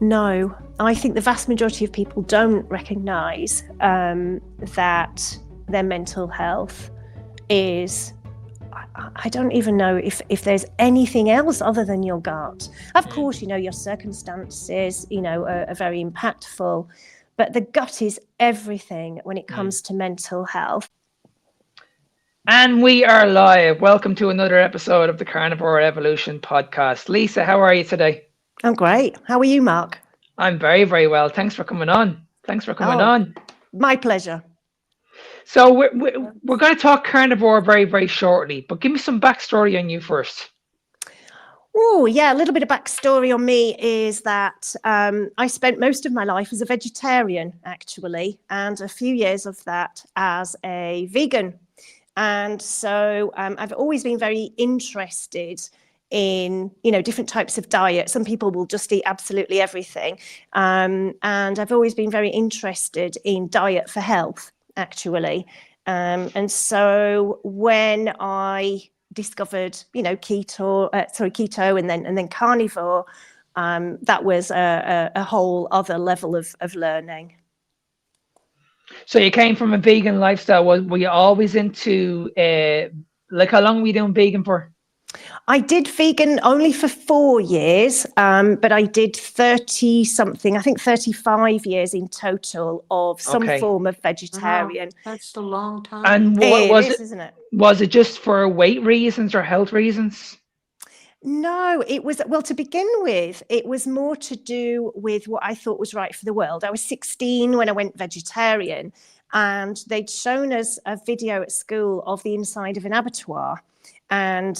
No, I think the vast majority of people don't recognise that their mental health is. I don't even know if there's anything else other than your gut. Of course, your circumstances, are very impactful, but the gut is everything when it comes to mental health. And we are live. Welcome to another episode of the Carnivore Evolution podcast. Lisa, how are you today? I'm great. How are you, Mark? I'm very, very well. Thanks for coming on. My pleasure. So we're going to talk carnivore very, very shortly, but give me some backstory on you first. Oh, yeah. A little bit of backstory on me is that I spent most of my life as a vegetarian, actually, and a few years of that as a vegan. And so I've always been very interested in, different types of diet. Some people will just eat absolutely everything. And I've always been very interested in diet for health, actually. And so when I discovered, keto and then carnivore, that was a whole other level of learning. So you came from a vegan lifestyle. Were you always into, how long were you doing vegan for? I did vegan only for 4 years, but I did 30 something, I think 35 years in total of some form of vegetarian. Wow, that's a long time. And what was it? Isn't it? Was it just for weight reasons or health reasons? No, it was, well, to begin with, it was more to do with what I thought was right for the world. I was 16 when I went vegetarian, and they'd shown us a video at school of the inside of an abattoir. And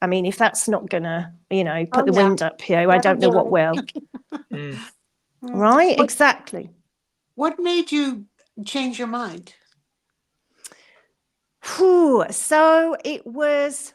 I mean, if that's not gonna, put the wind up here, I don't know what will. Right? Exactly. What made you change your mind? So it was.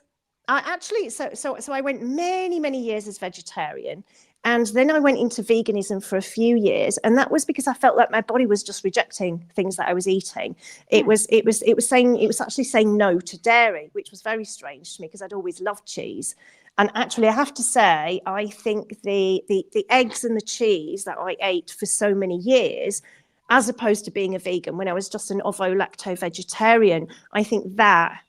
So I went many years as vegetarian, and then I went into veganism for a few years, and that was because I felt like my body was just rejecting things that I was eating. It was actually saying no to dairy, which was very strange to me because I'd always loved cheese. And actually, I have to say, I think the eggs and the cheese that I ate for so many years, as opposed to being a vegan when I was just an ovo-lacto vegetarian, I think that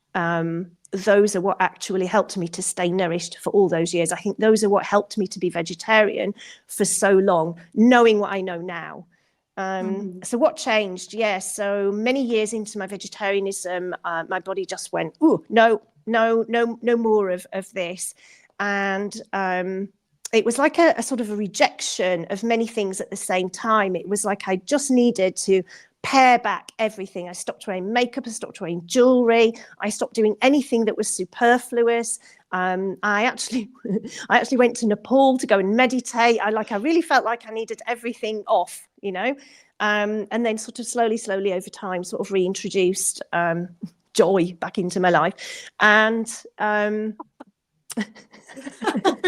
those are what actually helped me to stay nourished for all those years. I think those are what helped me to be vegetarian for so long, knowing what I know now. So what changed? So many years into my vegetarianism, my body just went, oh, no more of this. And it was like a sort of a rejection of many things at the same time. It was like I just needed to pare back everything. I stopped wearing makeup, I stopped wearing jewelry, I stopped doing anything that was superfluous. I actually went to Nepal to go and meditate. I really felt like I needed everything off, and then sort of slowly over time sort of reintroduced joy back into my life. And A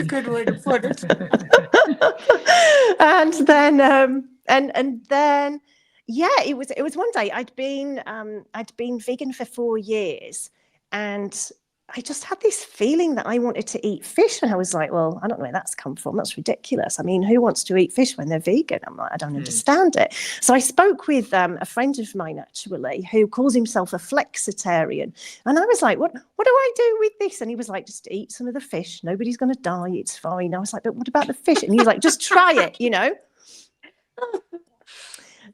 good way to put it. and then it was one day I'd been vegan for 4 years, and I just had this feeling that I wanted to eat fish, and I was like, well, I don't know where that's come from. That's ridiculous. I mean, who wants to eat fish when they're vegan? I'm like, I don't understand it. So I spoke with a friend of mine, actually, who calls himself a flexitarian. And I was like, what do I do with this? And he was like, just eat some of the fish. Nobody's going to die. It's fine. I was like, but what about the fish? And he's like, just try it,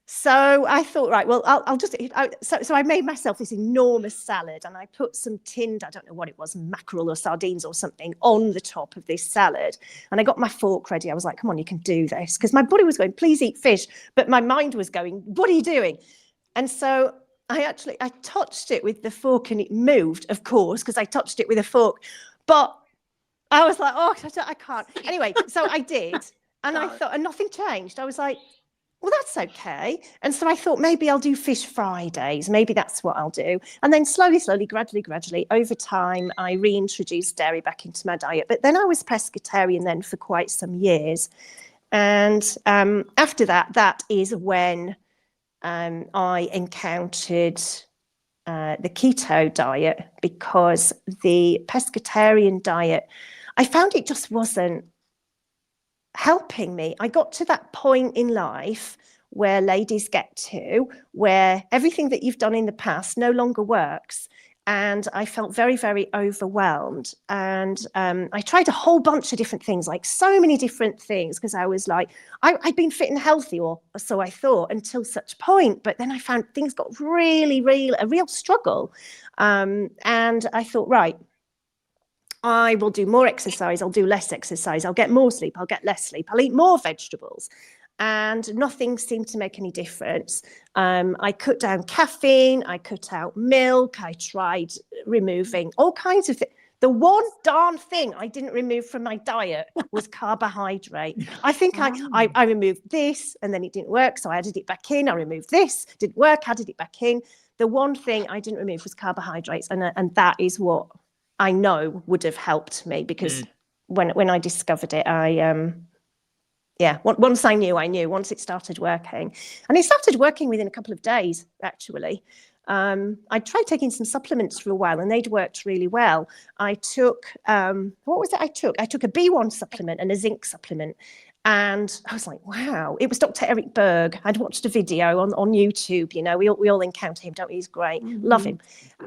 So I thought, right, well, I'll just. So I made myself this enormous salad, and I put some tinned, I don't know what it was, mackerel or sardines or something on the top of this salad. And I got my fork ready. I was like, come on, you can do this. Because my body was going, please eat fish. But my mind was going, what are you doing? And so I touched it with the fork, and it moved, of course, because I touched it with a fork. But I was like, oh, I can't. Anyway, so I did. And I thought, and nothing changed. I was like, well, that's okay. And so I thought maybe I'll do fish Fridays. Maybe that's what I'll do. And then slowly, gradually, over time, I reintroduced dairy back into my diet. But then I was pescatarian then for quite some years. And after that is when I encountered the keto diet, because the pescatarian diet, I found it just wasn't helping me. I got to that point in life where ladies get to, where everything that you've done in the past no longer works. And I felt very, very overwhelmed. And I tried a whole bunch of different things, like so many different things, because I was like, I'd been fit and healthy, or so I thought, until such point. But then I found things got a real struggle. And I thought, right, I will do more exercise, I'll do less exercise, I'll get more sleep, I'll get less sleep, I'll eat more vegetables. And nothing seemed to make any difference. I cut down caffeine, I cut out milk, I tried removing all kinds of things. The one darn thing I didn't remove from my diet was carbohydrate. I think I removed this and then it didn't work, so I added it back in. I removed this, didn't work, added it back in. The one thing I didn't remove was carbohydrates, and that is what I know would have helped me, because when I discovered it, once I knew, once it started working. And it started working within a couple of days, actually. I tried taking some supplements for a while and they'd worked really well. I took, what was it I took? I took a B1 supplement and a zinc supplement. And I was like, wow, it was Dr. Eric Berg. I'd watched a video on YouTube, you know, we all encounter him, don't we? He's great, love him.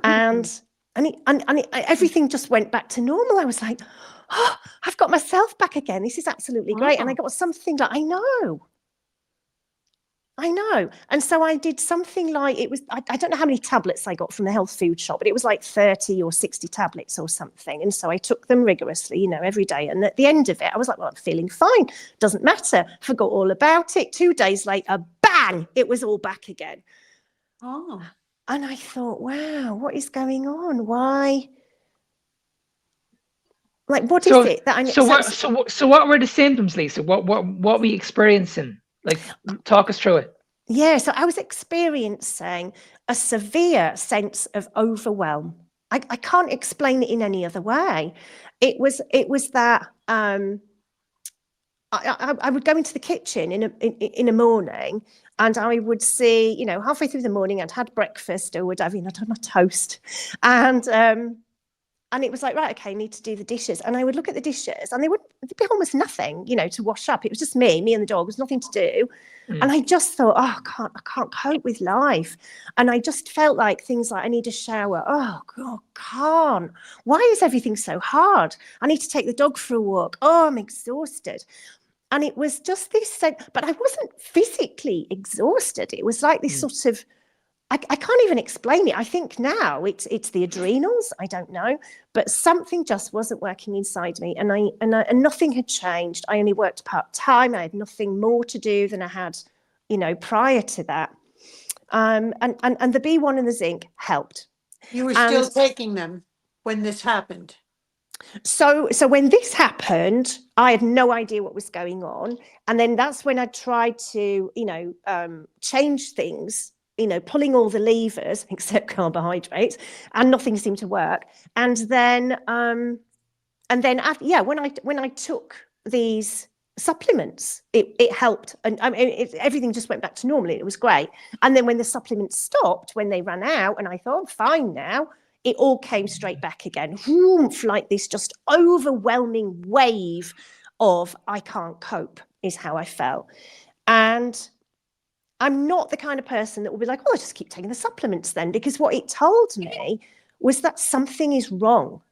And everything just went back to normal. I was like, oh, I've got myself back again. This is absolutely great. And I got something that I know. And so I did something like, it was, I don't know how many tablets I got from the health food shop, but it was like 30 or 60 tablets or something. And so I took them rigorously, you know, every day. And at the end of it, I was like, well, I'm feeling fine. Doesn't matter. Forgot all about it. 2 days later, bang, it was all back again. Oh. And I thought, wow, what is going on? Why? Like, what is it that I need? So what were the symptoms, Lisa? What were you experiencing? Like, talk us through it. Yeah, so I was experiencing a severe sense of overwhelm. I can't explain it in any other way. It was that I would go into the kitchen in a morning, and I would see, you know, halfway through the morning, I'd had breakfast or would have, you know, done my toast, and it was like, right, okay, I need to do the dishes. And I would look at the dishes and there'd be almost nothing, you know, to wash up. It was just me and the dog. There was nothing to do. And I just thought, oh, I can't cope with life. And I just felt like things like, I need a shower. Oh, God, can't. Why is everything so hard? I need to take the dog for a walk. Oh, I'm exhausted. And it was just this sense, but I wasn't physically exhausted. It was like this sort of, I can't even explain it. I think now it's the adrenals. I don't know, but something just wasn't working inside me, and nothing had changed. I only worked part-time. I had nothing more to do than I had, you know, prior to that. And the B1 and the zinc helped. You were still taking them when this happened. So when this happened, I had no idea what was going on, and then that's when I tried to, you know, change things. You know, pulling all the levers except carbohydrates, and nothing seemed to work. And then when I took these supplements, it helped, and I mean, everything just went back to normal. It was great. And then when the supplements stopped, when they ran out, and I thought, I'm fine now, it all came straight back again, whoomph, like this just overwhelming wave of I can't cope is how I felt. And I'm not the kind of person that will be like, oh, I'll just keep taking the supplements then, because what it told me was that something is wrong.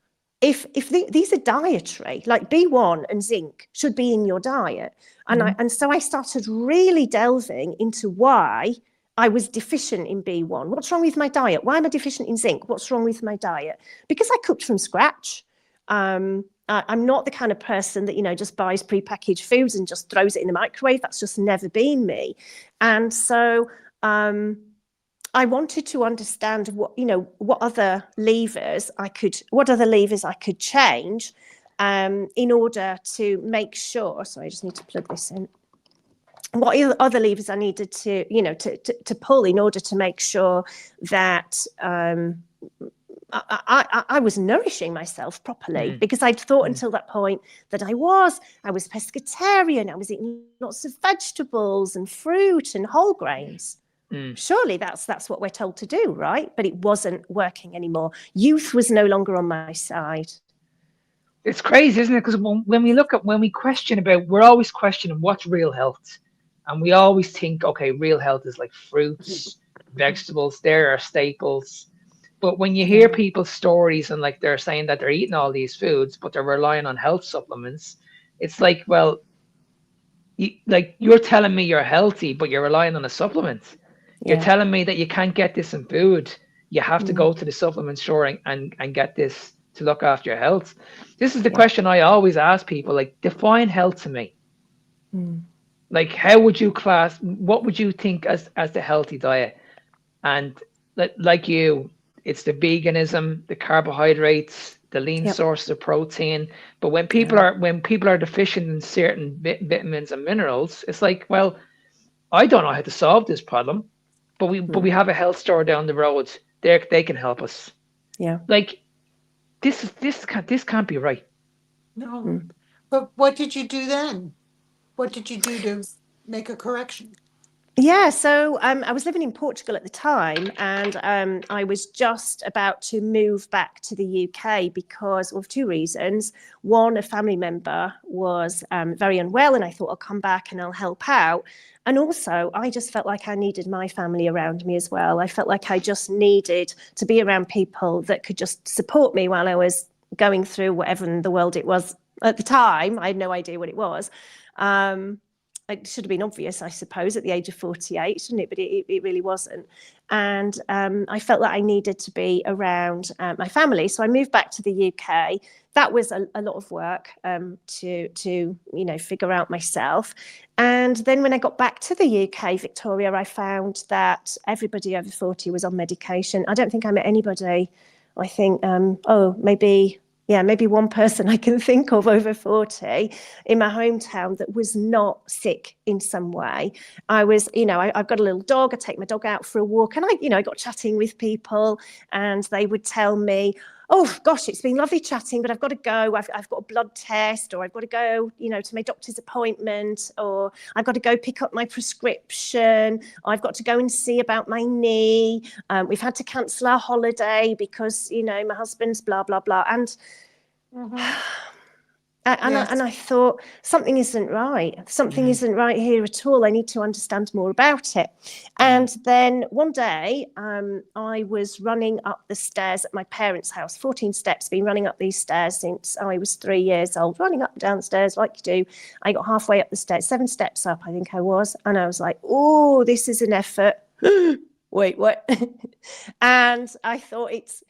If these are dietary, like B1 and zinc should be in your diet. And so I started really delving into why I was deficient in B1. What's wrong with my diet? Why am I deficient in zinc? What's wrong with my diet? Because I cooked from scratch. I'm not the kind of person that, you know, just buys prepackaged foods and just throws it in the microwave. That's just never been me. And so I wanted to understand what other levers I could change in order to make sure. So I just need to plug this in. What other levers I needed to, you know, to pull in order to make sure that I was nourishing myself properly, because I'd thought until that point that I was pescatarian. I was eating lots of vegetables and fruit and whole grains. Surely that's what we're told to do, right? But it wasn't working anymore. Youth was no longer on my side. It's crazy, isn't it? Because when we question about, we're always questioning what's real health. And we always think, okay, real health is like fruits, vegetables, they're our staples. But when you hear Yeah. people's stories and like they're saying that they're eating all these foods, but they're relying on health supplements, it's like, well, you're telling me you're healthy, but you're relying on a supplement. You're Yeah. telling me that you can't get this in food. You have to Mm. go to the supplement store and get this to look after your health. This is the Yeah. question I always ask people, like, define health to me. Mm. Like, how would you class, what would you think as the healthy diet? And like you, it's the veganism, the carbohydrates, the lean Yep. sources of protein. But Yeah. when people are deficient in certain vitamins and minerals, it's like, well, I don't know how to solve this problem, but we Mm. have a health store down the road. They can help us. Yeah. Like, this can't be right. No. Mm. But what did you do then? What did you do to make a correction? Yeah, so I was living in Portugal at the time, and I was just about to move back to the UK because of two reasons. One, a family member was very unwell, and I thought I'll come back and I'll help out. And also, I just felt like I needed my family around me as well. I felt like I just needed to be around people that could just support me while I was going through whatever in the world it was at the time. I had no idea what it was. It should have been obvious, I suppose, at the age of 48, shouldn't it? But it really wasn't. And I felt that I needed to be around my family. So I moved back to the UK. That was a lot of work to figure out myself. And then when I got back to the UK, Victoria, I found that everybody over 40 was on medication. I don't think I met anybody. I think, maybe one person I can think of over 40 in my hometown that was not sick in some way. I was, I've got a little dog. I take my dog out for a walk, and I got chatting with people, and they would tell me, oh gosh, it's been lovely chatting, but I've got to go. I've got a blood test, or I've got to go, to my doctor's appointment, or I've got to go pick up my prescription. I've got to go and see about my knee. We've had to cancel our holiday because, my husband's blah, blah, blah. And Mm-hmm. And I thought, something isn't right. Something isn't right here at all. I need to understand more about it. And then one day, I was running up the stairs at my parents' house, 14 steps, been running up these stairs since I was 3 years old, running up and down the stairs like you do. I got halfway up the stairs, 7 steps up, I think I was. And I was like, oh, this is an effort. Wait, what? And I thought, it's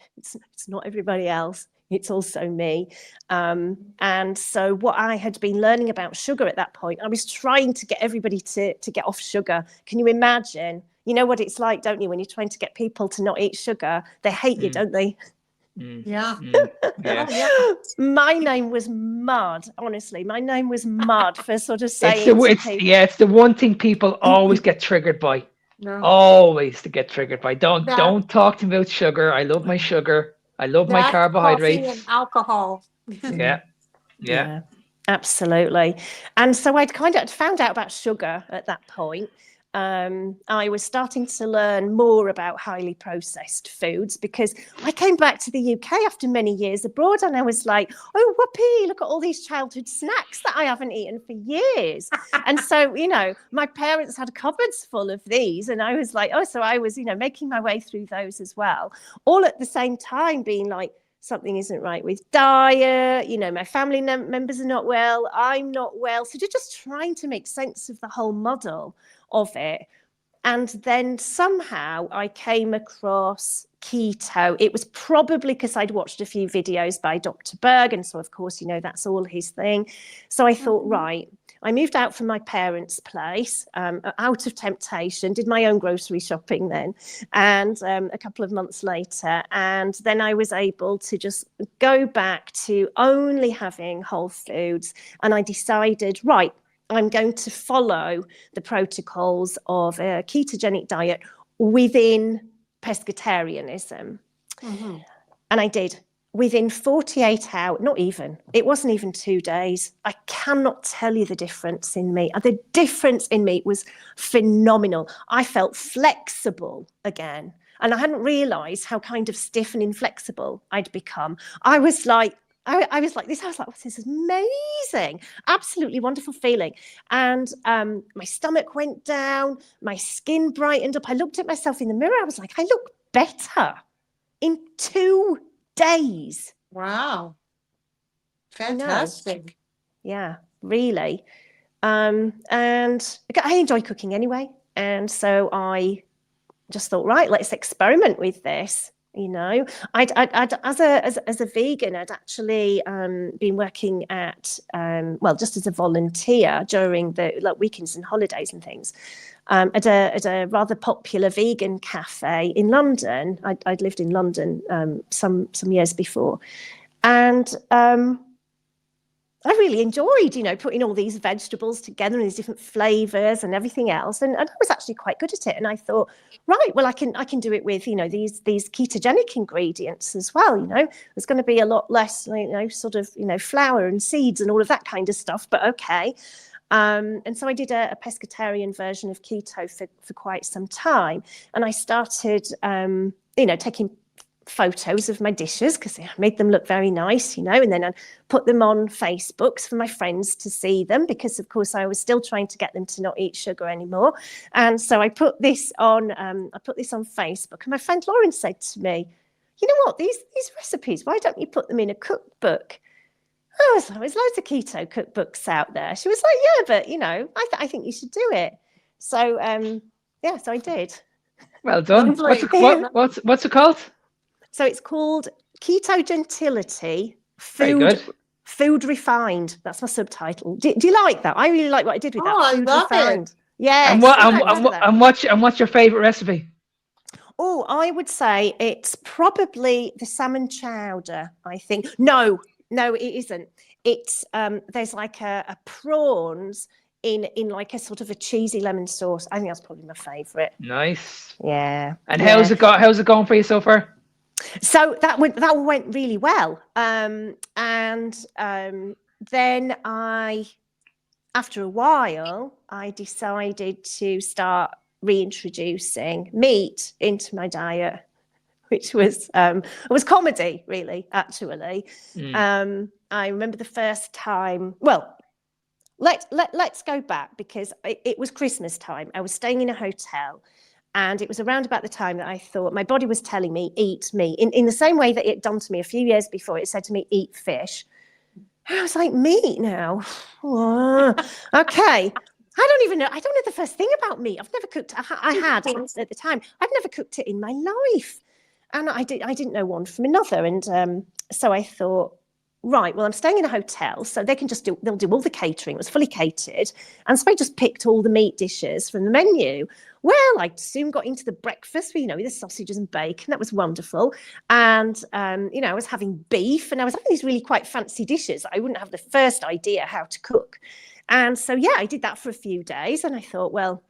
not everybody else. It's also me. And so what I had been learning about sugar at that point, I was trying to get everybody to get off sugar. Can you imagine? You know what it's like, don't you, when you're trying to get people to not eat sugar? They hate you, don't they? Yeah. Yeah. Oh, yeah. My name was mud, honestly. My name was mud for sort of saying to people. It's the one thing people always get triggered by. No. Always to get triggered by. That Don't talk to me about sugar. I love my sugar. I love my that coffee and carbohydrates. alcohol. Yeah. Yeah. Yeah, absolutely. And so I'd kind of found out about sugar at that point. I was starting to learn more about highly processed foods because I came back to the UK after many years abroad, and I was like, oh, whoopee, look at all these childhood snacks that I haven't eaten for years. And so, my parents had cupboards full of these, and I was like, oh, so I was, making my way through those as well, all at the same time being like, something isn't right with diet, my family members are not well, I'm not well. So just trying to make sense of the whole muddle of it. And then somehow I came across keto. It was probably because I'd watched a few videos by Dr. Berg. And so, of course, that's all his thing. So I thought, right, I moved out from my parents' place, out of temptation, did my own grocery shopping then, and a couple of months later. And then I was able to just go back to only having whole foods. And I decided, right, I'm going to follow the protocols of a ketogenic diet within pescatarianism. Mm-hmm. And I did. Within 48 hours, not even, it wasn't even 2 days. I cannot tell you the difference in me. The difference in me was phenomenal. I felt flexible again. And I hadn't realized how kind of stiff and inflexible I'd become. I was like, I was like this. I was like, this is amazing, absolutely wonderful feeling. And my stomach went down, my skin brightened up. I looked at myself in the mirror. I was like, I look better in 2 days. Wow. I know. Fantastic. Yeah, really. And I enjoy cooking anyway. And so I just thought, right, let's experiment with this. You know, I'd as a vegan, I'd actually been working at just as a volunteer during the like weekends and holidays and things at a rather popular vegan cafe in London. I'd lived in London some years before, and I really enjoyed, you know, putting all these vegetables together and these different flavors and everything else. And I was actually quite good at it. And I thought, right, well, I can do it with, you know, these ketogenic ingredients as well. You know, there's going to be a lot less, you know, sort of, you know, flour and seeds and all of that kind of stuff. But okay. And so I did a pescatarian version of keto for quite some time. And I started, you know, taking photos of my dishes because I made them look very nice, you know, and then I put them on Facebook for my friends to see them because, of course, I was still trying to get them to not eat sugar anymore. And so I put this on Facebook, and my friend Lauren said to me, "You know what? These recipes, why don't you put them in a cookbook?" I was like, "There's loads of keto cookbooks out there." She was like, "Yeah, but you know, I think you should do it." So yeah, so I did. Well done. Lovely. What's it called? So it's called Ketogentility, Very good. food refined. That's my subtitle. Do you like that? I really like what I did with Oh, that. I Food love refined. it. Yes. And what's your favorite recipe? Oh, I would say it's probably the salmon chowder, I think. No, it isn't. It's there's like a prawns in like a sort of a cheesy lemon sauce. I think that's probably my favorite. Nice. Yeah. And yeah. how's it going for you so far? So that went really well. Then after a while, I decided to start reintroducing meat into my diet, which was comedy, really, actually. I remember the first time. Well, let's go back because it was Christmas time. I was staying in a hotel. And it was around about the time that I thought my body was telling me, eat meat, in the same way that it done to me a few years before. It said to me, eat fish. And I was like, meat now? Okay. I don't even know. I don't know the first thing about meat. I've never cooked. I had at the time. I've never cooked it in my life. And I didn't know one from another. And so I thought, right, well, I'm staying in a hotel, so they'll do all the catering. It was fully catered. And so I just picked all the meat dishes from the menu. Well, I soon got into the breakfast, with the sausages and bacon. That was wonderful. And, I was having beef and I was having these really quite fancy dishes. I wouldn't have the first idea how to cook. And so, yeah, I did that for a few days. And I thought, well,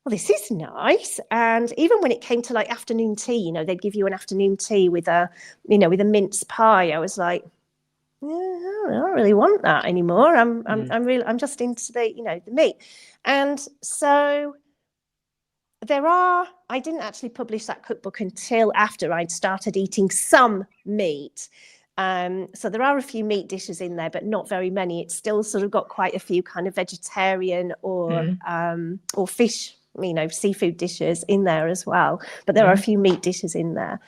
this is nice. And even when it came to like afternoon tea, they'd give you an afternoon tea with a mince pie. I was like, yeah, I don't really want that anymore. I'm just into the meat. And so I didn't actually publish that cookbook until after I'd started eating some meat. So there are a few meat dishes in there, but not very many. It's still sort of got quite a few kind of vegetarian or fish, seafood dishes in there as well. But there are a few meat dishes in there.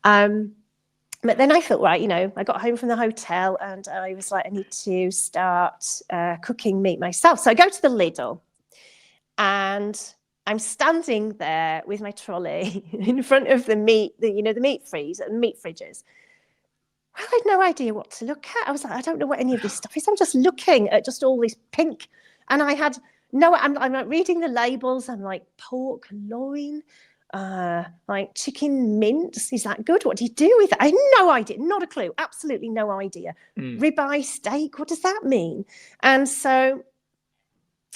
But then I thought, right, I got home from the hotel and I was like, I need to start cooking meat myself. So I go to the Lidl and I'm standing there with my trolley in front of the meat, the meat freezer and meat fridges. I had no idea what to look at. I was like, I don't know what any of this stuff is. I'm just looking at just all this pink. And I had I'm like reading the labels. I'm like, pork loin, like chicken mince. Is that good? What do you do with it? I had no idea, not a clue, absolutely no idea. Ribeye steak, what does that mean? And so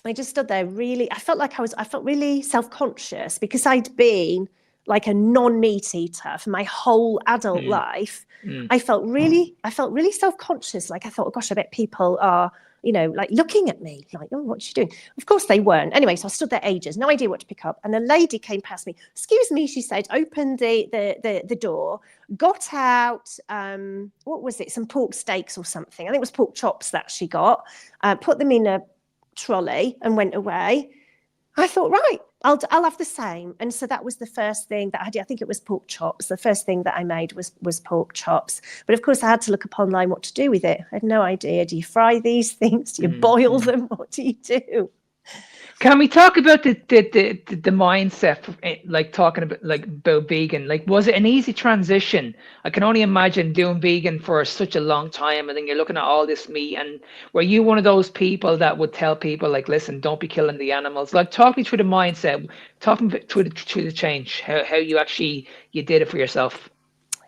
I just stood there really, I felt really self-conscious because I'd been like a non-meat eater for my whole adult life. I felt really self-conscious. Like I thought, oh gosh, I bet people are like looking at me, like, oh, what's she doing? Of course they weren't. Anyway, so I stood there ages, no idea what to pick up. And a lady came past me. Excuse me, she said, opened the door, got out, what was it? Some pork steaks or something. I think it was pork chops that she got, put them in a trolley and went away. I thought, right, I'll have the same. And so that was the first thing that I did. I think it was pork chops. The first thing that I made was pork chops. But of course, I had to look up online what to do with it. I had no idea. Do you fry these things? Do you boil them? What do you do? Can we talk about the mindset, like talking about vegan? Like, was it an easy transition? I can only imagine doing vegan for such a long time, and then you're looking at all this meat. And were you one of those people that would tell people, like, listen, don't be killing the animals? Like, talk me through the mindset, talk me through the change, how you did it for yourself.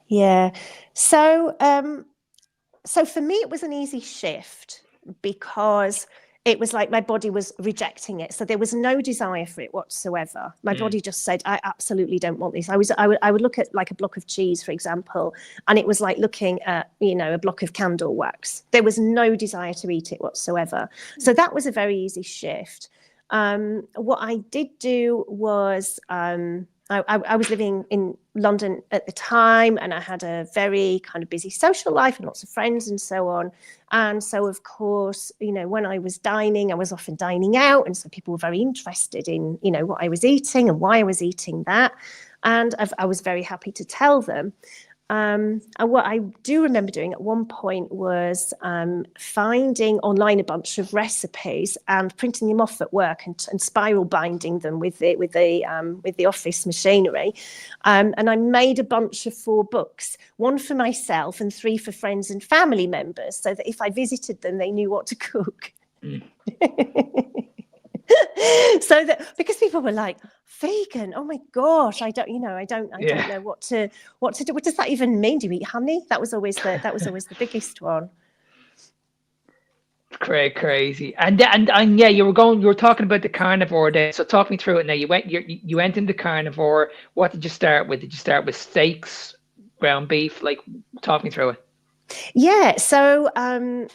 Yeah. So for me, it was an easy shift because it was like my body was rejecting it. So there was no desire for it whatsoever. My body just said, I absolutely don't want this. I would look at like a block of cheese, for example, and it was like looking at, a block of candle wax. There was no desire to eat it whatsoever. So that was a very easy shift. What I did do was, I was living in London at the time, and I had a very kind of busy social life and lots of friends and so on. And so, of course, when I was dining, I was often dining out. And so people were very interested in, what I was eating and why I was eating that. And I was very happy to tell them. And what I do remember doing at one point was finding online a bunch of recipes and printing them off at work and spiral binding them with the office machinery. And I made a bunch of 4 books, 1 for myself and 3 for friends and family members, so that if I visited them, they knew what to cook. So that, because people were like, vegan, oh my gosh, I don't know what to do. What does that even mean? Do you eat honey? That was always the biggest one. Crazy. And yeah, you were talking about the carnivore there. So talk me through it now. You went into carnivore. What did you start with? Did you start with steaks, ground beef? Like, talk me through it. Yeah. So I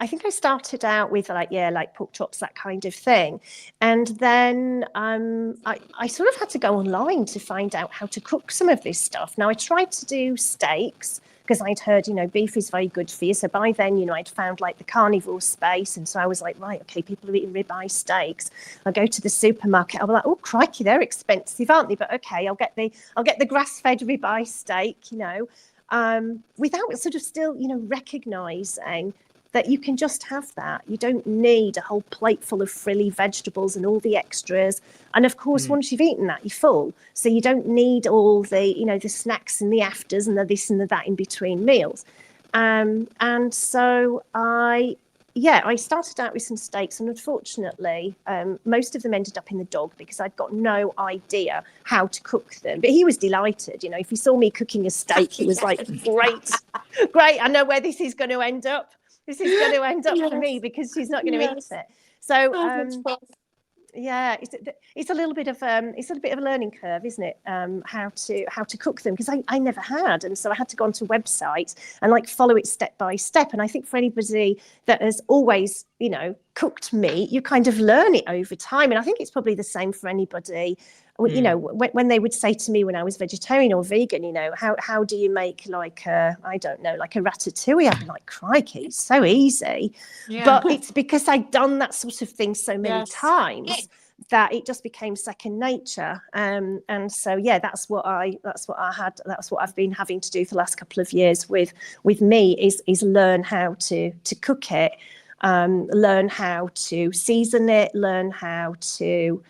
think I started out with like pork chops, that kind of thing. And then I sort of had to go online to find out how to cook some of this stuff. Now I tried to do steaks because I'd heard, beef is very good for you. So by then, I'd found like the carnivore space. And so I was like, right, okay, people are eating ribeye steaks. I'll go to the supermarket. I'll be like, oh, crikey, they're expensive, aren't they? But okay, I'll get the grass-fed ribeye steak, without sort of still, recognizing that you can just have that. You don't need a whole plate full of frilly vegetables and all the extras. And of course, once you've eaten that, you're full. So you don't need all the, the snacks and the afters and the this and the that in between meals. And so I started out with some steaks, and unfortunately, most of them ended up in the dog because I'd got no idea how to cook them. But he was delighted. If he saw me cooking a steak, he was like, great, I know where this is going to end up. This is going to end up for me because she's not going to eat it. So, yeah, it's a little bit of a learning curve, isn't it? How to cook them, because I never had, and so I had to go onto a website and like follow it step by step. And I think for anybody that has always cooked meat, you kind of learn it over time. And I think it's probably the same for anybody. When they would say to me when I was vegetarian or vegan, how do you make like a ratatouille? I'd be like, crikey, it's so easy. Yeah. But it's because I'd done that sort of thing so many times that it just became second nature. And so that's what I've been having to do for the last couple of years with me is learn how to cook it, learn how to season it, learn how to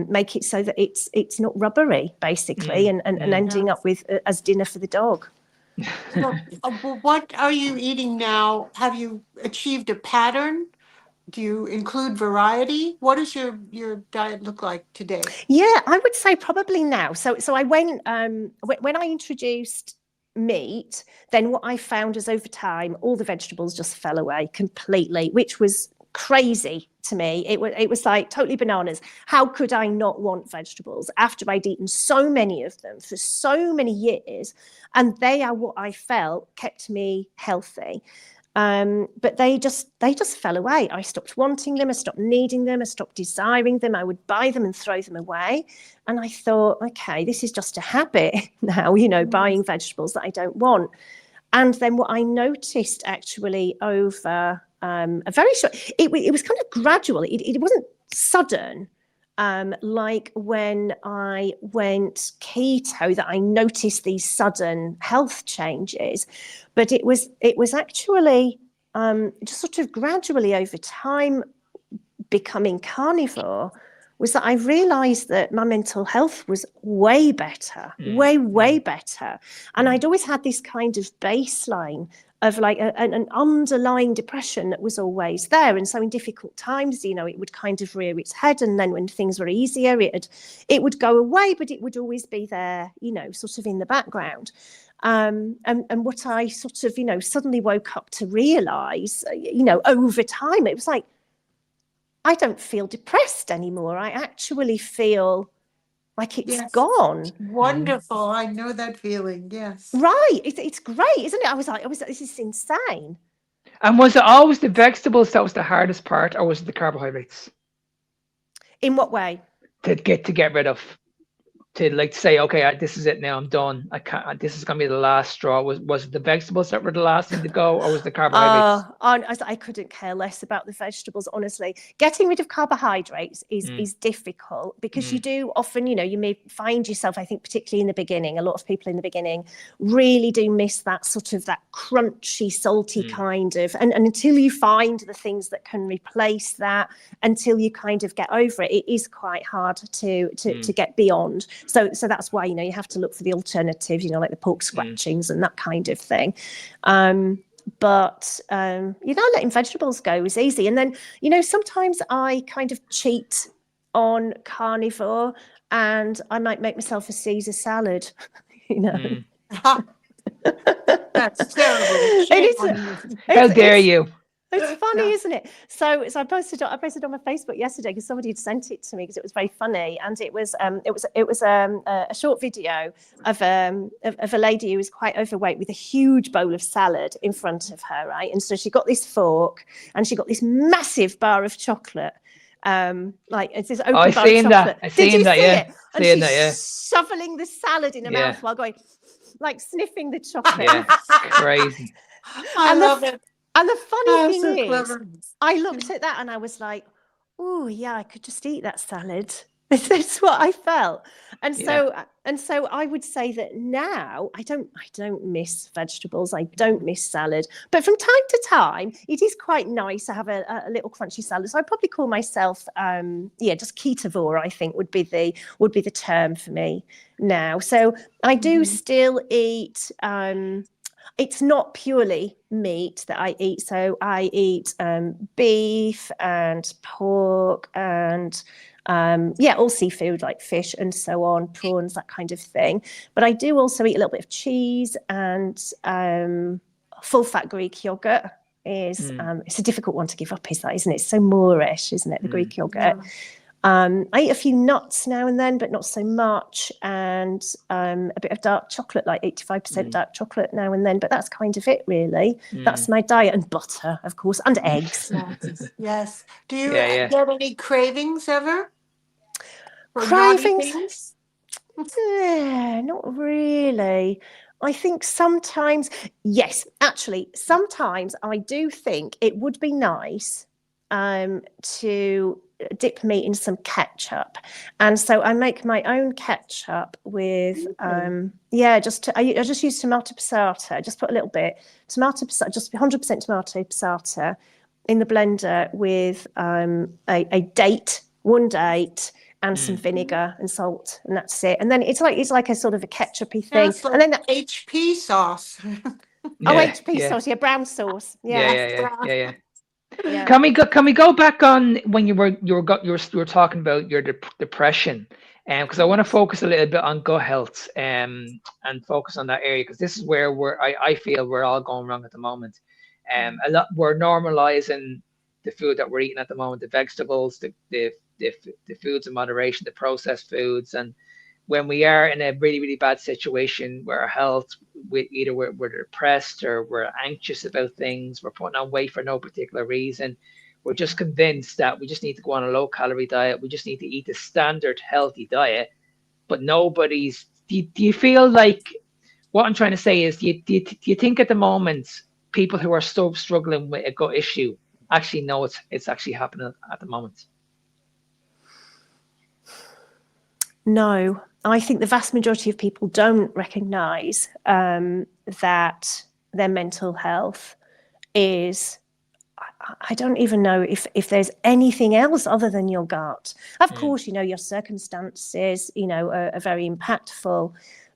make it so that it's not rubbery, basically, and ending up with as dinner for the dog. So, what are you eating now? Have you achieved a pattern? Do you include variety? What does your diet look like today? Yeah, I would say probably now. So I went when I introduced meat, then what I found is over time all the vegetables just fell away completely, which was crazy to me. It was like totally bananas. How could I not want vegetables after I'd eaten so many of them for so many years? And they are what I felt kept me healthy. But they just fell away. I stopped wanting them. I stopped needing them. I stopped desiring them. I would buy them and throw them away. And I thought, okay, this is just a habit now, buying vegetables that I don't want. And then what I noticed actually over a very short, it was kind of gradual. It wasn't sudden. Like when I went keto, that I noticed these sudden health changes, but it was actually just sort of gradually over time becoming carnivore, was that I realized that my mental health was way better, way better. And I'd always had this kind of baseline of like an underlying depression that was always there. And so in difficult times, it would kind of rear its head. And then when things were easier, it would go away, but it would always be there, sort of in the background. And what I sort of, suddenly woke up to realize, over time, it was like, I don't feel depressed anymore. I actually feel like it's gone. Wonderful. I know that feeling. Yes. Right. It's great, isn't it? I was like, this is insane. And was it always the vegetables that was the hardest part, or was it the carbohydrates? In what way? To get rid of, to like say, okay, this is it now. I'm done. I can't. This is gonna be the last straw. Was it the vegetables that were the last thing to go, or was the carbohydrates? I couldn't care less about the vegetables, honestly. Getting rid of carbohydrates is difficult because you do often, you may find yourself, I think, particularly in the beginning, a lot of people in the beginning really do miss that sort of that crunchy, salty kind of, and until you find the things that can replace that, until you kind of get over it, it is quite hard to get beyond. So that's why, you have to look for the alternatives, like the pork scratchings and that kind of thing. But letting vegetables go is easy. And then, sometimes I kind of cheat on carnivore and I might make myself a Caesar salad, That's terrible. How dare you? It's funny, isn't it? So I posted on my Facebook yesterday because somebody had sent it to me because it was very funny, and it was a short video of a lady who was quite overweight with a huge bowl of salad in front of her, right? And so she got this fork and she got this massive bar of chocolate. Like it's this open bar of chocolate. Did you see it? And she's shoveling the salad in her mouth while going, like sniffing the chocolate. Yeah, crazy. I love it. And the funny thing is, I looked at that and I was like, oh, yeah, I could just eat that salad. That's what I felt. And so I would say that now I don't miss vegetables. I don't miss salad. But from time to time, it is quite nice to have a little crunchy salad. So I'd probably call myself, just ketovore, I think would be the term for me now. So I do still eat, it's not purely meat that I eat. So I eat beef and pork and all seafood like fish and so on, prawns, that kind of thing. But I do also eat a little bit of cheese and full fat Greek yogurt. It's a difficult one to give up, isn't it? It's so Moorish, isn't it? The Greek yogurt. Yeah. I eat a few nuts now and then, but not so much, and a bit of dark chocolate, like 85% dark chocolate now and then, but that's kind of it, really. That's my diet, and butter, of course, and eggs. Yes. Do you get any cravings ever? Cravings? Yeah, not really. I think sometimes, yes, actually, sometimes I do think it would be nice to dip meat in some ketchup, and so I make my own ketchup with I just use tomato passata. Just put a little bit tomato passata, just 100% tomato passata in the blender with a date, one date, and some vinegar and salt, and that's it. And then it's like a sort of a ketchupy thing. Like, and then HP sauce. HP sauce, brown sauce. Yeah. Can we go back on when you were talking about your depression, because I want to focus a little bit on gut health and focus on that area, because this is where I feel we're all going wrong at the moment. We're normalizing the food that we're eating at the moment, the vegetables, the foods in moderation, the processed foods, and when we are in a really, really bad situation where our health, either we're depressed or we're anxious about things, we're putting on weight for no particular reason, we're just convinced that we just need to go on a low calorie diet, we just need to eat a standard healthy diet, but nobody's, do you feel like, what I'm trying to say is, do you think at the moment people who are still struggling with a gut issue actually know it's actually happening at the moment? No, I think the vast majority of people don't recognise that their mental health is, I don't even know if there's anything else other than your gut. Of course, your circumstances, are very impactful,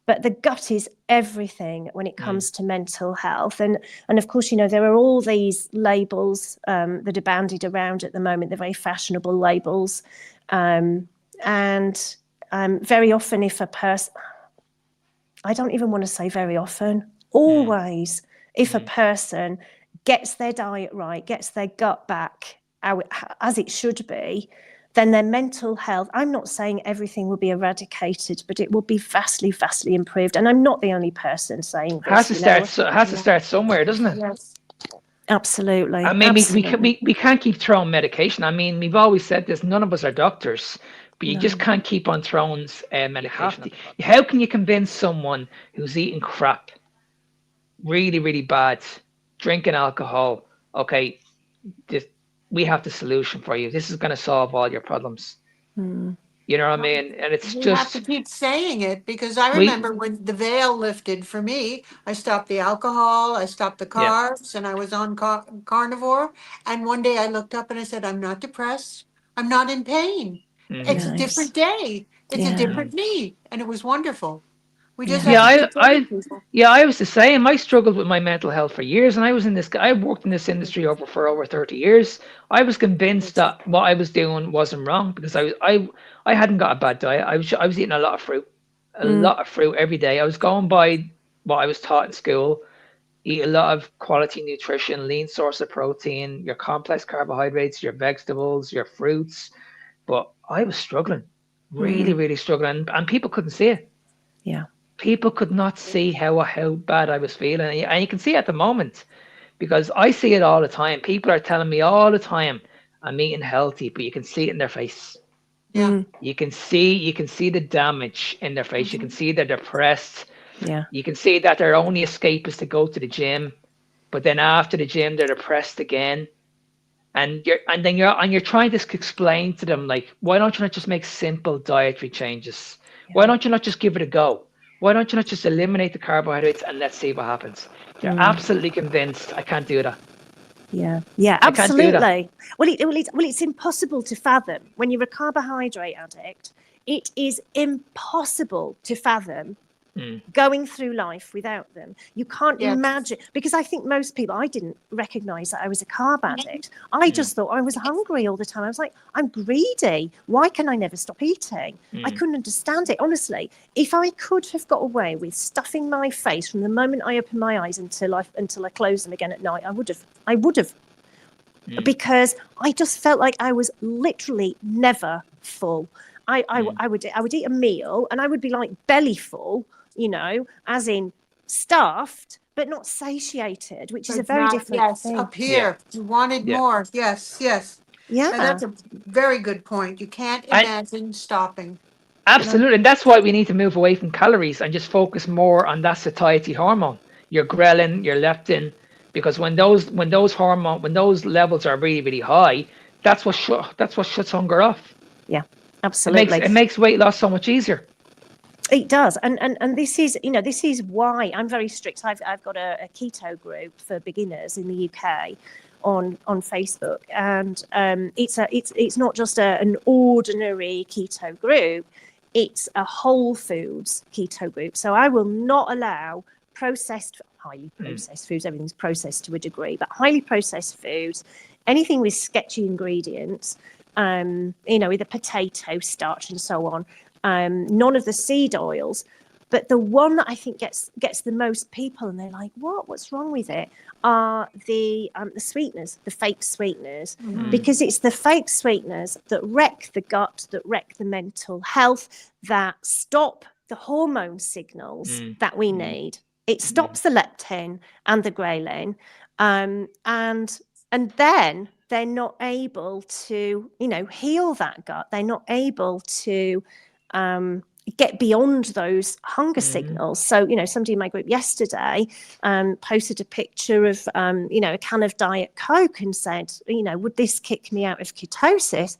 but the gut is everything when it comes to mental health. And of course, there are all these labels that are bandied around at the moment, the very fashionable labels. And very often, if a person, I don't even want to say very often, always, if a person gets their diet right, gets their gut back as it should be, then their mental health, I'm not saying everything will be eradicated, but it will be vastly, vastly improved. And I'm not the only person saying this. Has to start somewhere, doesn't it? Yes. Absolutely. I mean, absolutely. we can't keep throwing medication. I mean, we've always said this, none of us are doctors, but you just can't keep on throwing medication. How can you convince someone who's eating crap, really, really bad, drinking alcohol, okay, we have the solution for you. This is going to solve all your problems. You know what I mean? And it's You have to just, keep saying it, because I we, remember when the veil lifted for me, I stopped the alcohol, I stopped the yeah. carbs, and I was on carnivore. And one day I looked up and I said, I'm not depressed. I'm not in pain. It's a Mhm. Nice. different day. It's a Yeah. different me. And it was wonderful. We just Yeah. have to Yeah, keep telling people. I was the same. I struggled with my mental health for years, and I worked in this industry for over 30 years. I was convinced that what I was doing wasn't wrong because I hadn't got a bad diet. I was eating a lot of fruit, every day. I was going by what I was taught in school. Eat a lot of quality nutrition, lean source of protein, your complex carbohydrates, your vegetables, your fruits. But I was struggling, really, really struggling, and people couldn't see it. Yeah. People could not see how bad I was feeling. And you can see it at the moment because I see it all the time. People are telling me all the time I'm eating healthy, but you can see it in their face. Yeah. You can see the damage in their face. You can see they're depressed. Yeah. You can see that their only escape is to go to the gym, but then after the gym they're depressed again. And you're trying to explain to them, like, why don't you not just make simple dietary changes? Why don't you not just give it a go? Why don't you not just eliminate the carbohydrates and let's see what happens? They're absolutely convinced I can't do that. Yeah, yeah, I can't do that. absolutely. It's impossible to fathom when you're a carbohydrate addict. It is impossible to fathom going through life without them. You can't Yes. imagine, because I think most people, I didn't recognize that I was a carb addict. I just thought I was hungry all the time. I was like, I'm greedy. Why can I never stop eating? I couldn't understand it. Honestly, if I could have got away with stuffing my face from the moment I open my eyes until I close them again at night, I would have. Because I just felt like I was literally never full. I would eat a meal and I would be like belly full, as in stuffed, but not satiated, which is a But very not, different yes, thing. up here. You wanted Yeah. more. Yes, yes. And Yeah. that's a very good point. You can't And imagine stopping. absolutely, and that's why we need to move away from calories and just focus more on that satiety hormone, your ghrelin, your leptin, because when those levels are really, really high, that's what shuts hunger off. Yeah, absolutely. It makes weight loss so much easier. It does, and this is why I'm very strict. I've got a keto group for beginners in the UK on Facebook, and it's not just an ordinary keto group. It's a whole foods keto group. So I will not allow highly processed foods. Everything's processed to a degree, but highly processed foods, anything with sketchy ingredients, with the potato starch and so on. None of the seed oils. But the one that I think gets the most people, and they're like, what's wrong with it, are the sweeteners, the fake sweeteners, because it's the fake sweeteners that wreck the gut, that wreck the mental health, that stop the hormone signals that we need. It stops the leptin and the ghrelin, and then they're not able to, heal that gut. They're not able to get beyond those hunger signals. So, somebody in my group yesterday posted a picture of, a can of Diet Coke and said, would this kick me out of ketosis?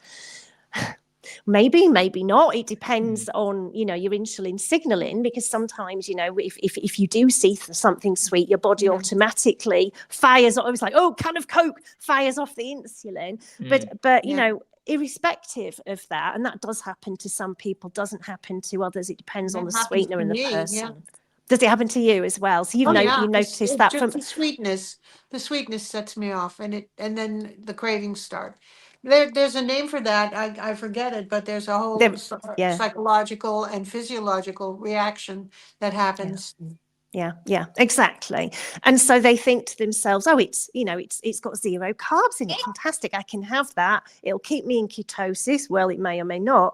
Maybe not. It depends on, your insulin signaling, because sometimes, if you do see something sweet, your body automatically fires. I was like, can of Coke fires off the insulin. But irrespective of that, and that does happen to some people, doesn't happen to others. It depends on the sweetener and the person. Yeah. Does it happen to you as well? So you noticed that from the sweetness. The sweetness sets me off, and then the cravings start. There's a name for that. I forget it, but there's a whole psychological and physiological reaction that happens. Yeah, exactly. And so they think to themselves, it's got 0 carbs in it. Fantastic. I can have that. It'll keep me in ketosis. Well, it may or may not,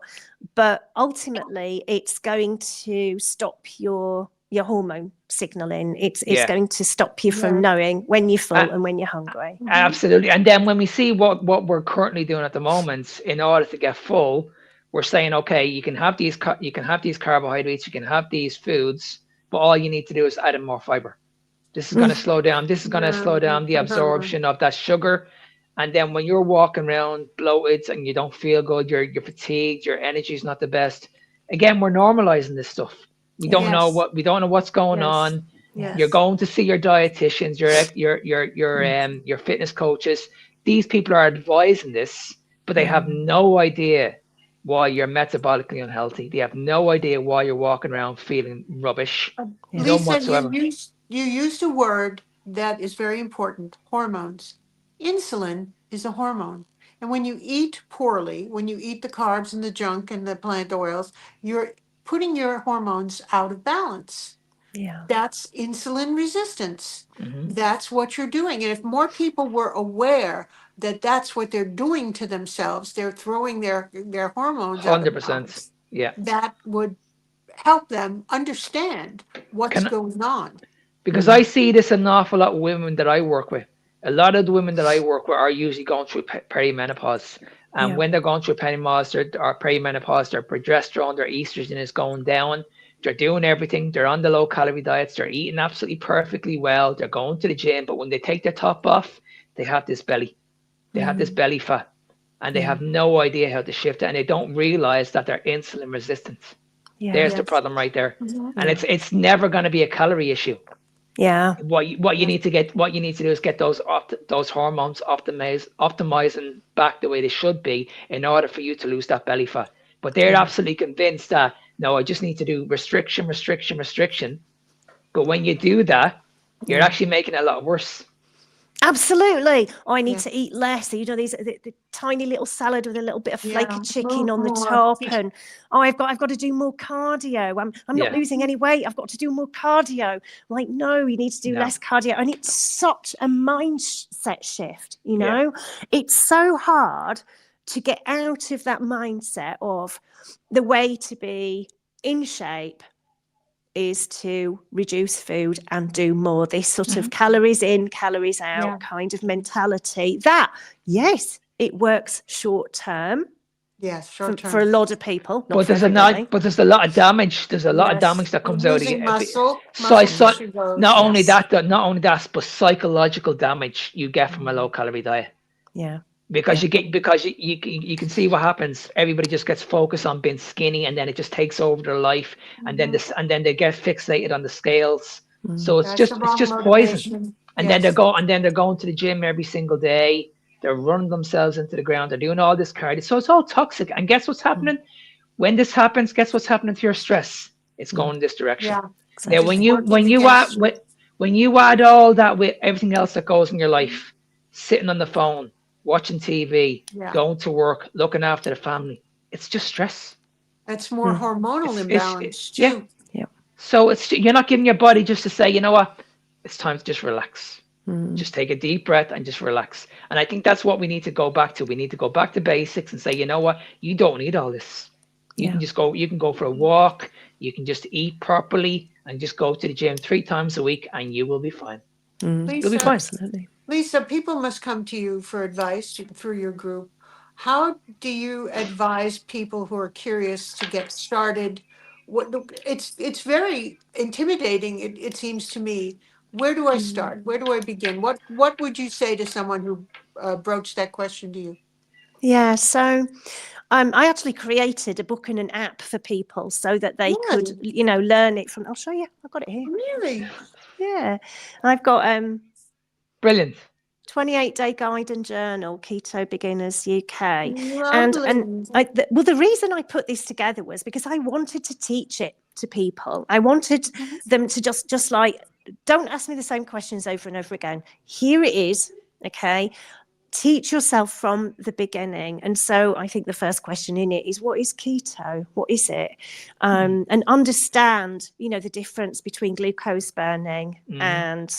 but ultimately it's going to stop your hormone signaling. It's going to stop you from knowing when you're full and when you're hungry. Absolutely. And then when we see what we're currently doing at the moment, in order to get full, we're saying, okay, you can have these carbohydrates, you can have these foods, but all you need to do is add in more fiber. This is going to slow down. This is going to slow down the absorption of that sugar. And then when you're walking around bloated and you don't feel good, you're fatigued, your energy is not the best. Again, we're normalizing this stuff. We don't know what's going on. Yes. You're going to see your dietitians, your fitness coaches. These people are advising this, but they have no idea why you're metabolically unhealthy. They have no idea why you're walking around feeling rubbish. Lisa, whatsoever. You used a word that is very important: hormones. Insulin is a hormone. And when you eat poorly, when you eat the carbs and the junk and the plant oils, you're putting your hormones out of balance. Yeah. That's insulin resistance. That's what you're doing. And if more people were aware that that's what they're doing to themselves, they're throwing their hormones 100%. Out of balance, that would help them understand what's going on. Because I see this an awful lot of women that I work with. A lot of the women that I work with are usually going through perimenopause. And when they're going through perimenopause, their progesterone, their estrogen is going down. They're doing everything. They're on the low calorie diets. They're eating absolutely perfectly well. They're going to the gym. But when they take their top off, they have this belly. They have this belly fat. And they have no idea how to shift it. And they don't realize that they're insulin resistant. There's the problem right there. And it's never going to be a calorie issue. Yeah. What you need to do is get those hormones optimizing back the way they should be in order for you to lose that belly fat. But they're absolutely convinced that no, I just need to do restriction. But when you do that, you're actually making it a lot worse. Absolutely. I need to eat less. These the tiny little salad with a little bit of flaky chicken on the top, and I've got to do more cardio. I'm not losing any weight. I've got to do more cardio. Like, no, you need to do less cardio. And it's such a mindset shift. It's so hard to get out of that mindset of the way to be in shape is to reduce food and do more. This sort of calories in, calories out kind of mentality. That, yes, it works short term. Yes, short term for a lot of people. But there's a lot of damage. There's a lot of damage that comes out of it. Not only that, but psychological damage you get from a low calorie diet. Yeah. Because you can see what happens. Everybody just gets focused on being skinny, and then it just takes over their life, and then they get fixated on the scales. So it's just poison. And then they're going to the gym every single day. They're running themselves into the ground. They're doing all this cardio. So it's all toxic. And guess what's happening? When this happens, guess what's happening to your stress? It's going in this direction. Yeah, exactly. Now when you add all that with everything else that goes in your life, sitting on the phone, watching TV, going to work, looking after the family, it's just stress. It's more hormonal imbalance too. Yeah. So you're not giving your body just to say, you know what, it's time to just relax. Just take a deep breath and just relax. And I think that's what we need to go back to. We need to go back to basics and say, you know what, you don't need all this. You Yeah. can just go, you can go for a walk, you can just eat properly and just go to the gym 3 times a week and you will be fine. You'll be Lisa, fine. Absolutely. Lisa, people must come to you for advice through your group. How do you advise people who are curious to get started? It's very intimidating, it seems to me. Where do I start? Where do I begin? What would you say to someone who broached that question to you? Yeah, so I actually created a book and an app for people so that they could, Really? learn it from. I'll show you. I've got it here. Really? Yeah, I've got Brilliant. 28-day guide and journal, Keto Beginners UK, and Lovely. well, the reason I put this together was because I wanted to teach it to people. I wanted them to just like, don't ask me the same questions over and over again. Here it is, okay? Teach yourself from the beginning. And so I think the first question in it is, what is keto? What is it? And understand, the difference between glucose burning and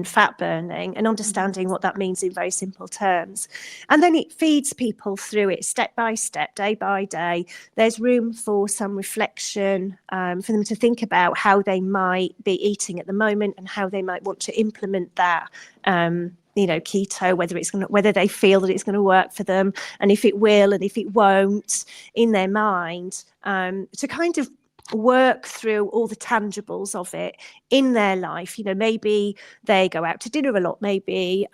fat burning, and understanding what that means in very simple terms. And then it feeds people through it step by step, day by day. There's room for some reflection, for them to think about how they might be eating at the moment and how they might want to implement that. Keto, whether they feel that it's going to work for them, and if it will and if it won't, in their mind, to kind of work through all the tangibles of it in their life. Maybe they go out to dinner a lot, maybe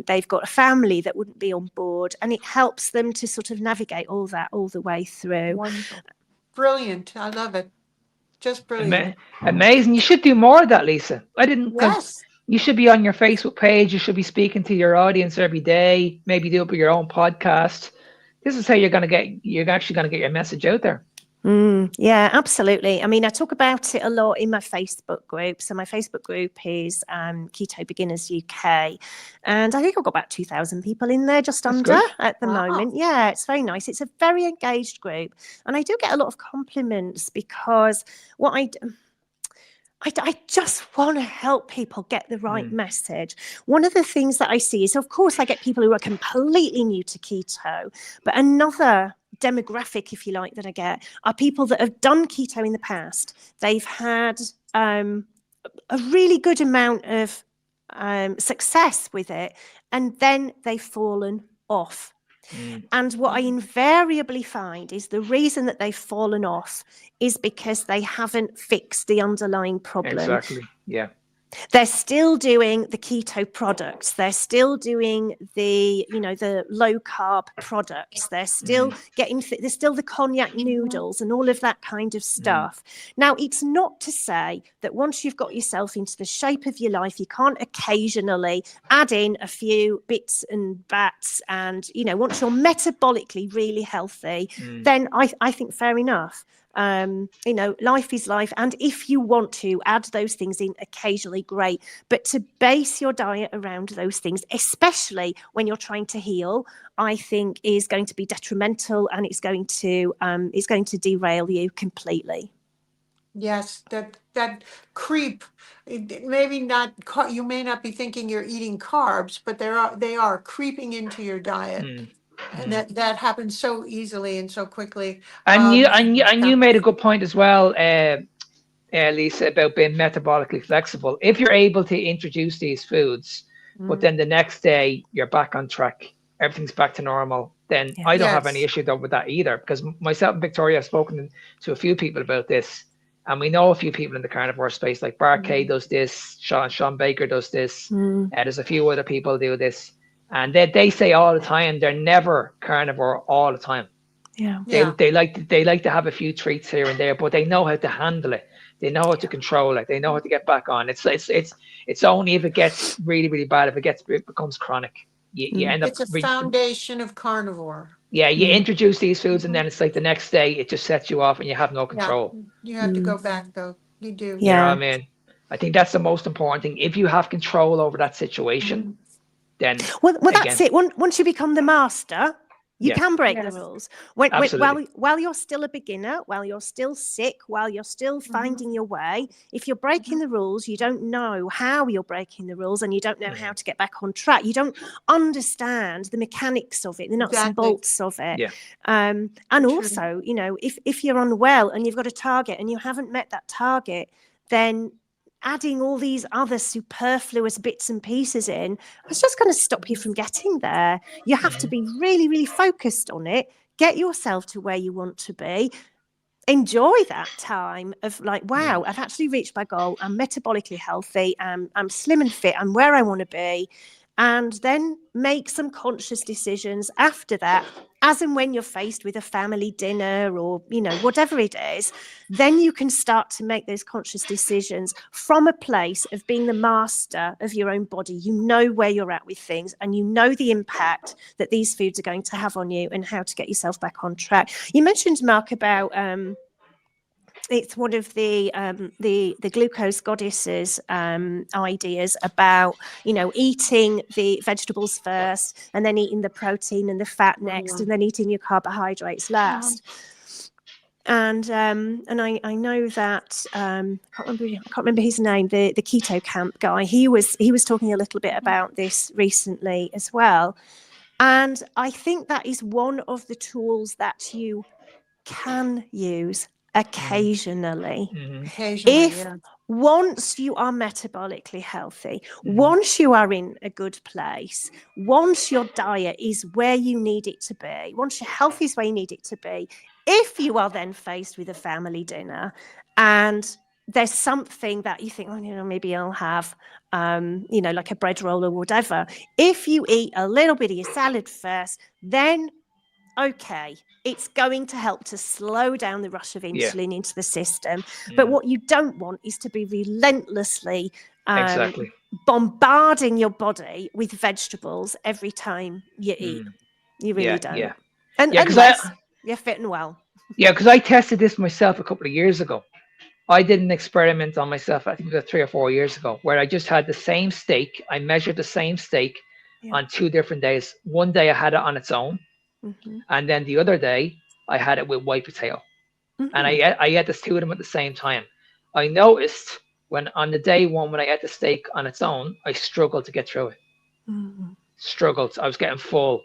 they've got a family that wouldn't be on board, and it helps them to sort of navigate all that all the way through. Wonderful. Brilliant. I love it. Just brilliant. Amazing. You should do more of that, Lisa. I didn't, because Yes. you should be on your Facebook page. You should be speaking to your audience every day. Maybe do up your own podcast. This is how you're actually going to get your message out there. Yeah, absolutely. I mean, I talk about it a lot in my Facebook group. So my Facebook group is Keto Beginners UK. And I think I've got about 2,000 people in there, just That's under good. at the moment. Yeah, it's very nice. It's a very engaged group. And I do get a lot of compliments because what I just want to help people get the right message. One of the things that I see is, of course, I get people who are completely new to keto, but another demographic, if you like, that I get are people that have done keto in the past. They've had a really good amount of success with it, and then they've fallen off. And what I invariably find is the reason that they've fallen off is because they haven't fixed the underlying problem. Exactly. Yeah. They're still doing the keto products. They're still doing the low carb products. They're still there's still the cognac noodles and all of that kind of stuff. Now, it's not to say that once you've got yourself into the shape of your life, you can't occasionally add in a few bits and bats. And, once you're metabolically really healthy, then I think fair enough. Life is life. And if you want to add those things in occasionally, great. But to base your diet around those things, especially when you're trying to heal, I think is going to be detrimental, and it's going to derail you completely. Yes, that creep. Maybe not. You may not be thinking you're eating carbs, but they are creeping into your diet, and that happens so easily and so quickly. And Yeah. you made a good point as well, Lisa, about being metabolically flexible. If you're able to introduce these foods, but then the next day you're back on track, everything's back to normal, then I don't have any Yes. issue though with that either. Because myself and Victoria have spoken to a few people about this, and we know a few people in the carnivore space, like Bar K does this, Sean Baker does this, there's a few other people do this, and they say all the time they're never carnivore all the time. Yeah. They like to have a few treats here and there, but they know how to handle it. They know how to control it. They know how to get back on. It's only if it gets really, really bad, if it becomes chronic, you end up. It's a foundation of carnivore. Yeah, you introduce these foods, and then it's like the next day it just sets you off, and you have no control. You have to go back though. You do. You know what I mean? I think that's the most important thing. If you have control over that situation, then well, that's it. Once you become the master, You Yeah. can break the Yes. rules Absolutely. while you're still a beginner, while you're still sick, while you're still finding your way. If you're breaking the rules, you don't know how you're breaking the rules, and you don't know how to get back on track. You don't understand the mechanics of it, the nuts and Exactly. bolts of it. Yeah. And True. also, you know, if you're unwell and you've got a target and you haven't met that target, then adding all these other superfluous bits and pieces in, it's just going to stop you from getting there. You have to be really, really focused on it. Get yourself to where you want to be. Enjoy that time of like, wow, I've actually reached my goal. I'm metabolically healthy. I'm slim and fit. I'm where I want to be. And then make some conscious decisions after that, as and when you're faced with a family dinner or, you know, whatever it is, then you can start to make those conscious decisions from a place of being the master of your own body. You know where you're at with things, and you know the impact that these foods are going to have on you and how to get yourself back on track. You mentioned, Mark, about it's one of the glucose goddesses ideas about, you know, eating the vegetables first and then eating the protein and the fat next, and then eating your carbohydrates last. And I know that I can't remember his name, the Keto Camp guy. He was talking a little bit about this recently as well. And I think that is one of the tools that you can use occasionally. Occasionally, If yeah. once you are metabolically healthy, once you are in a good place, once your diet is where you need it to be, once your health is where you need it to be, if you are then faced with a family dinner and there's something that you think, oh, you know, maybe I'll have, you know, like a bread roll or whatever. If you eat a little bit of your salad first, then okay, it's going to help to slow down the rush of insulin into the system. But what you don't want is to be relentlessly Exactly. bombarding your body with vegetables every time you eat. You really don't. Yeah. And Yeah, unless you're fit and well. because I tested this myself a couple of years ago. I did an experiment on myself, I think it was 3 or 4 years ago, where I just had the same steak. I measured the same steak on 2 different days. One day I had it on its own, and then the other day I had it with white potato. And I ate the two of them at the same time. I noticed when on the day one when I ate the steak on its own, I struggled to get through it. Struggled. I was getting full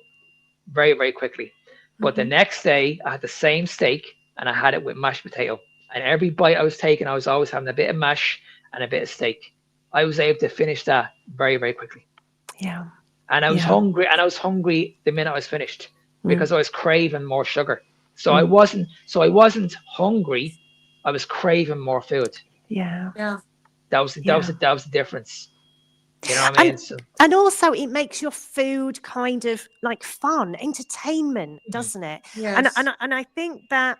very, very quickly. But the next day I had the same steak and I had it with mashed potato. And every bite I was taking, I was always having a bit of mash and a bit of steak. I was able to finish that very, very quickly. Yeah. And I was hungry, and I was hungry the minute I was finished because I was craving more sugar. So I wasn't hungry. I was craving more food. Yeah. Yeah. That was the difference. You know what I mean? And also it makes your food kind of like fun, entertainment, doesn't it? Yes. And I think that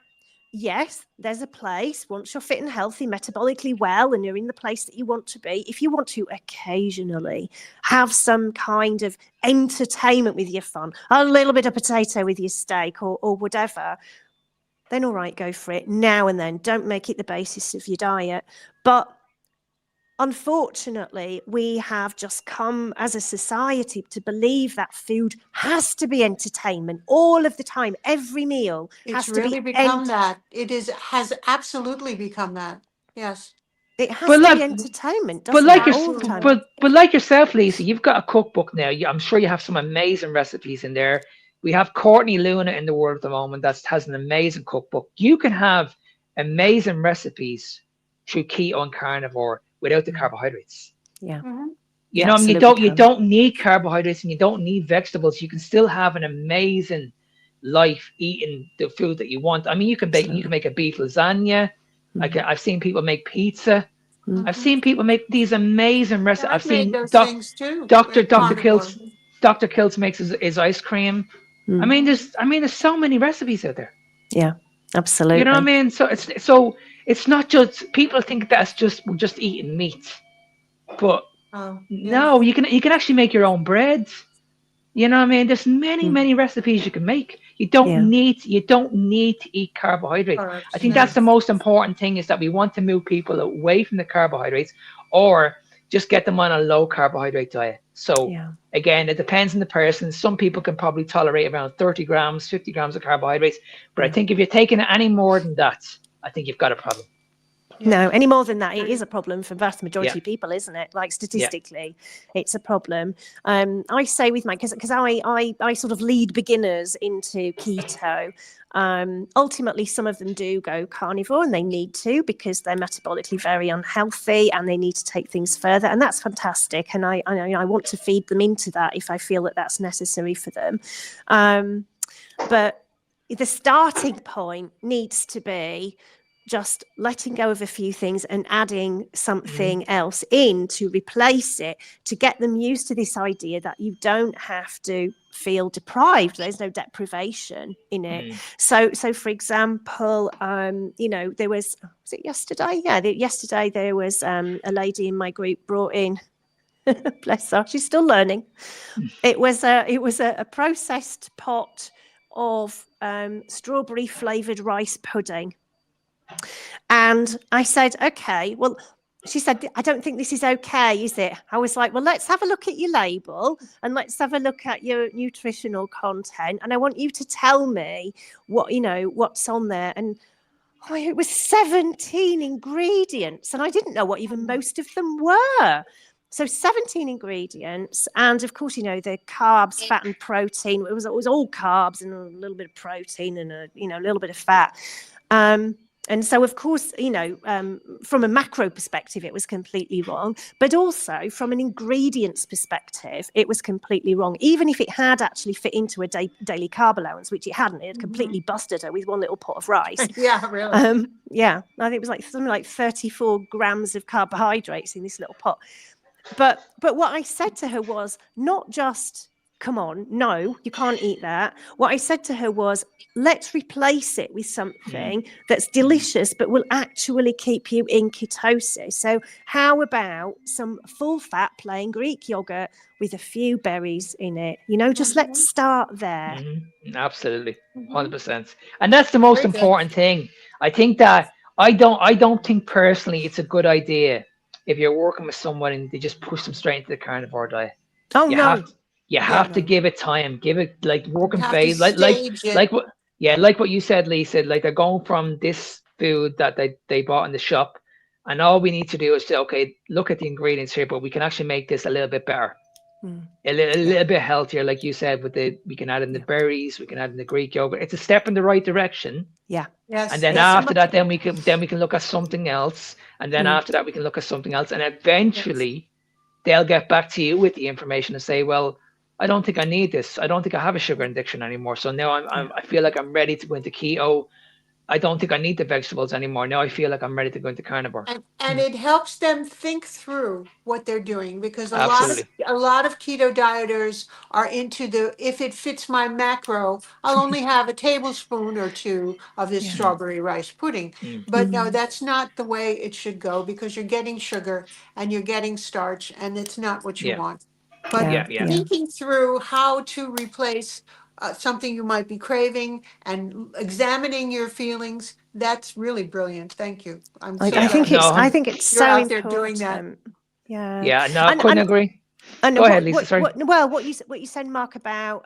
yes, there's a place once you're fit and healthy, metabolically well, and you're in the place that you want to be. If you want to occasionally have some kind of entertainment with your fun, a little bit of potato with your steak or whatever, then all right, go for it now and then. Don't make it the basis of your diet. But unfortunately, we have just come as a society to believe that food has to be entertainment all of the time. Every meal It's has to really be become that. It has absolutely become that. Yes. it has But to be like, entertainment, but doesn't like it? your, All the time. but like yourself, Lisa, you've got a cookbook now. I'm sure you have some amazing recipes in there. We have Courtney Luna in the world at the moment that has an amazing cookbook. You can have amazing recipes through Keto and Carnivore without the carbohydrates. Yeah. You know, I mean, absolutely you can. don't need carbohydrates and you don't need vegetables. You can still have an amazing life eating the food that you want. I mean, you can make a beef lasagna. I've seen people make pizza. I've seen people make these amazing recipes. I've I've made seen those things too. Dr. Carnivore. Kiltz makes his ice cream. I mean, there's so many recipes out there. Yeah, absolutely. You know what I mean? So it's not just people think that's just eating meat, but no, you can actually make your own bread. You know what I mean? There's many recipes you can make. You don't need to eat carbohydrates. Carbs, I think that's the most important thing is that we want to move people away from the carbohydrates or just get them on a low carbohydrate diet. So Yeah. again, it depends on the person. Some people can probably tolerate around 30 grams, 50 grams of carbohydrates. But I Yeah. think if you're taking any more than that, I think you've got a problem. No, any more than that, it is a problem for vast Yeah. majority of people, isn't it? Like Yeah. statistically, it's a problem. I say with my, because I sort of lead beginners into keto. Ultimately, some of them do go carnivore, and they need to because they're metabolically very unhealthy and they need to take things further, and that's fantastic. And I want to feed them into that if I feel that that's necessary for them. But the starting point needs to be just letting go of a few things and adding something else in to replace it, to get them used to this idea that you don't have to feel deprived. There's no deprivation in it. So for example, there was it yesterday? Yeah, yesterday there was a lady in my group brought in, bless her, she's still learning. It was a processed pot of strawberry flavored rice pudding. And I said, okay, well, she said, I don't think this is okay, is it? I was like, well, let's have a look at your label and let's have a look at your nutritional content. And I want you to tell me what's on there. And it was 17 ingredients. And I didn't know what even most of them were. So 17 ingredients. And of course, the carbs, fat and protein. It was all carbs and a little bit of protein and a little bit of fat. And so, of course, from a macro perspective, it was completely wrong. But also from an ingredients perspective, it was completely wrong. Even if it had actually fit into a daily carb allowance, which it hadn't, it had completely busted her with one little pot of rice. Yeah, really. I think it was like something like 34 grams of carbohydrates in this little pot. But what I said to her was not just, come on, no, you can't eat that. What I said to her was, let's replace it with something that's delicious, but will actually keep you in ketosis. So how about some full fat plain Greek yogurt with a few berries in it? Just let's start there. Absolutely. 100%. And that's the most important thing. I think that I don't think personally it's a good idea if you're working with someone and they just push them straight into the carnivore diet. Oh, no. You have to give it time, give it like working phase, like what you said, Lisa. Like they're going from this food that they bought in the shop, and all we need to do is say, okay, look at the ingredients here, but we can actually make this a little bit better, a little bit healthier, like you said. We can add in the berries, we can add in the Greek yogurt. It's a step in the right direction. Yeah. Yes. And then after that, then we can look at something else, and then after that we can look at something else, and eventually they'll get back to you with the information and say, well, I don't think I need this. I don't think I have a sugar addiction anymore. So now I feel like I'm ready to go into keto. I don't think I need the vegetables anymore. Now I feel like I'm ready to go into carnivore. And it helps them think through what they're doing, because a Absolutely. lot of keto dieters are into if it fits my macro, I'll only have a tablespoon or two of this strawberry rice pudding. But no, that's not the way it should go, because you're getting sugar and you're getting starch, and it's not what you want. But thinking through how to replace something you might be craving and examining your feelings, that's really brilliant. Thank you. I'm so I think it's you're so out there important. doing that. Yeah, no, I couldn't agree. And Go ahead, Lisa. Sorry. What you said, Mark, about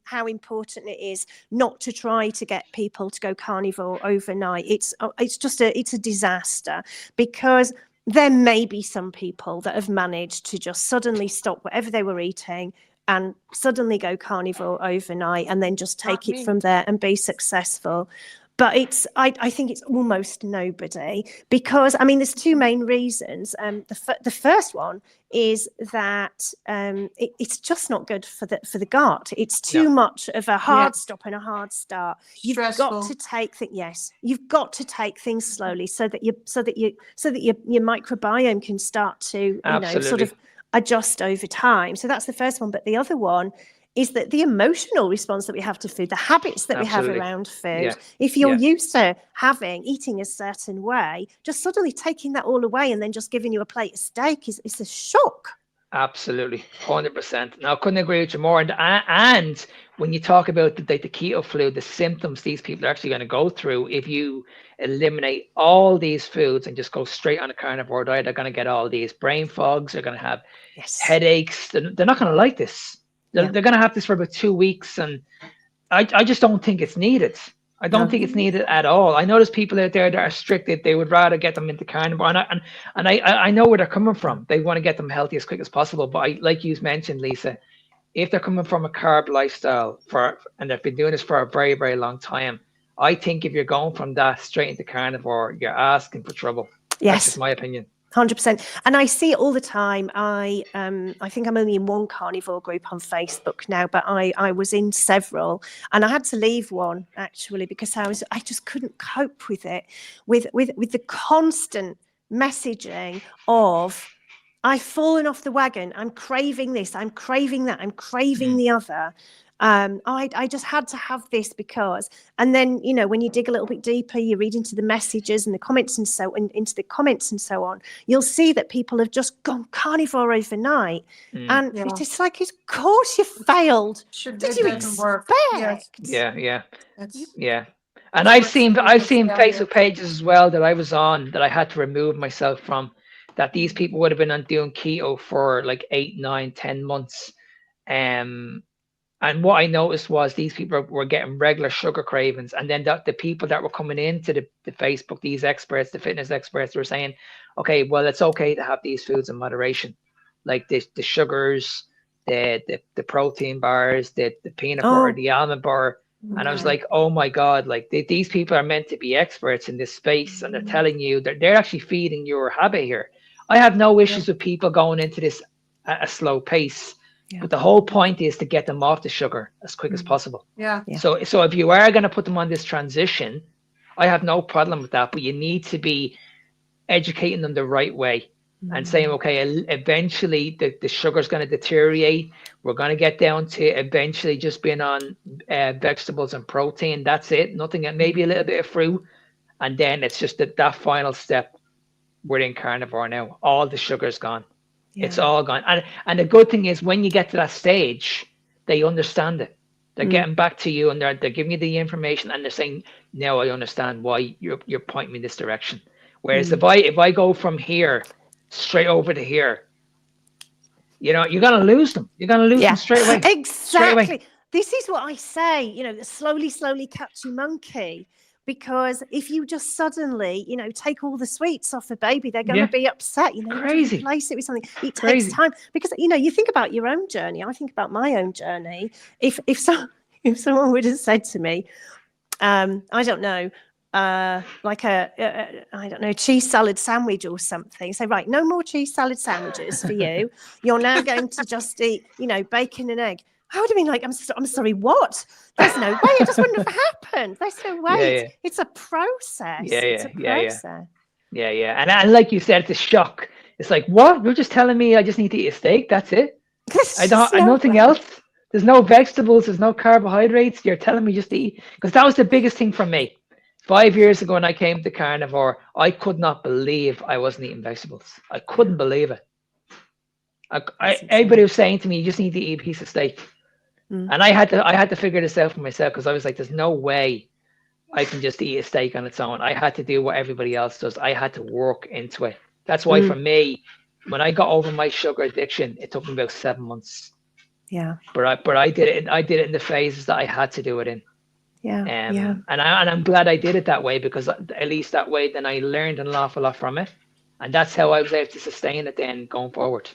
how important it is not to try to get people to go carnivore overnight. It's a disaster, because there may be some people that have managed to just suddenly stop whatever they were eating and suddenly go carnivore overnight, and then just take it from there and be successful. But I think it's almost nobody, because there's two main reasons. The first one is that it's just not good for the gut. It's too much of a hard stop and a hard start. You've got to take you've got to take things slowly, so that your microbiome can start to sort of adjust over time. So that's the first one. But the other one is that the emotional response that we have to food, the habits that we have around food, if you're used to eating a certain way, just suddenly taking that all away and then just giving you a plate of steak is a shock. Absolutely, 100%. Now, I couldn't agree with you more. And when you talk about the keto flu, the symptoms these people are actually going to go through, if you eliminate all these foods and just go straight on a carnivore diet, they're going to get all these brain fogs. They're going to have Yes. headaches. They're not going to like this. They're going to have this for about 2 weeks, and I just don't think it's needed. I don't think it's needed at all. I know there's people out there that are strict, that they would rather get them into carnivore, and I know where they're coming from. They want to get them healthy as quick as possible. But like you mentioned, Lisa, if they're coming from a carb lifestyle and they've been doing this for a very, very long time, I think if you're going from that straight into carnivore, you're asking for trouble. Yes. That's just my opinion. 100%. And I see it all the time. I think I'm only in one carnivore group on Facebook now, but I was in several, and I had to leave one actually because I just couldn't cope with it, with the constant messaging of, I've fallen off the wagon, I'm craving this, I'm craving that, I'm craving the other. I just had to have this because, and then, you know, when you dig a little bit deeper, you read into the messages and the comments and so on, you'll see that people have just gone carnivore overnight. And it's just like, of course you failed. Did you expect? Yeah. And I've seen Facebook pages as well that I was on that I had to remove myself from, that these people would have been on doing keto for like 8, 9, 10 months. And what I noticed was these people were getting regular sugar cravings. And then the people that were coming into the Facebook, these experts, the fitness experts, were saying, okay, well, it's okay to have these foods in moderation, like the sugars, the protein bars, the peanut butter, the almond bar. And I was like, oh my God, like these people are meant to be experts in this space. And they're telling you that they're actually feeding your habit here. I have no issues with people going into this at a slow pace. But the whole point is to get them off the sugar as quick as possible. So if you are going to put them on this transition, I have no problem with that. But you need to be educating them the right way and saying, okay, eventually the sugar is going to deteriorate. We're going to get down to eventually just being on vegetables and protein. That's it. Nothing, maybe a little bit of fruit. And then it's just that final step. We're in carnivore now. All the sugar is gone. It's all gone. And the good thing is, when you get to that stage, they understand it. They're getting back to you, and they're giving you the information, and they're saying, now I understand why you're pointing me in this direction. Whereas if I go from here straight over to here, you know, you're gonna lose them. You're gonna lose them straight away. Exactly. Straight away. This is what I say, you know, slowly catch your monkey. Because if you just suddenly, you know, take all the sweets off a baby, they're going to be upset. You know, Crazy. you replace it with something. It takes time, because, you know, you think about your own journey. I think about my own journey. If someone would have said to me, I don't know, like I don't know, cheese salad sandwich or something. Say, right, no more cheese salad sandwiches for you. You're now going to just eat, you know, bacon and egg. I would have been like, I'm sorry, what? There's no way. It just wouldn't have happened. There's no way. It's a process. It's a process. Yeah. And like you said, it's a shock. It's like, what? You're just telling me I just need to eat a steak? That's it? Nothing else? There's no vegetables. There's no carbohydrates. You're telling me just to eat? Because that was the biggest thing for me. 5 years ago when I came to carnivore, I could not believe I wasn't eating vegetables. I couldn't believe it. Everybody was saying to me, you just need to eat a piece of steak. And I had to figure this out for myself, because I was like, there's no way I can just eat a steak on its own. I had to do what everybody else does. I had to work into it. That's why for me, when I got over my sugar addiction, it took me about 7 months. Yeah. But I did it. I did it in the phases that I had to do it in. And I'm glad I did it that way, because at least that way, then I learned an awful lot from it. And that's how I was able to sustain it then going forward.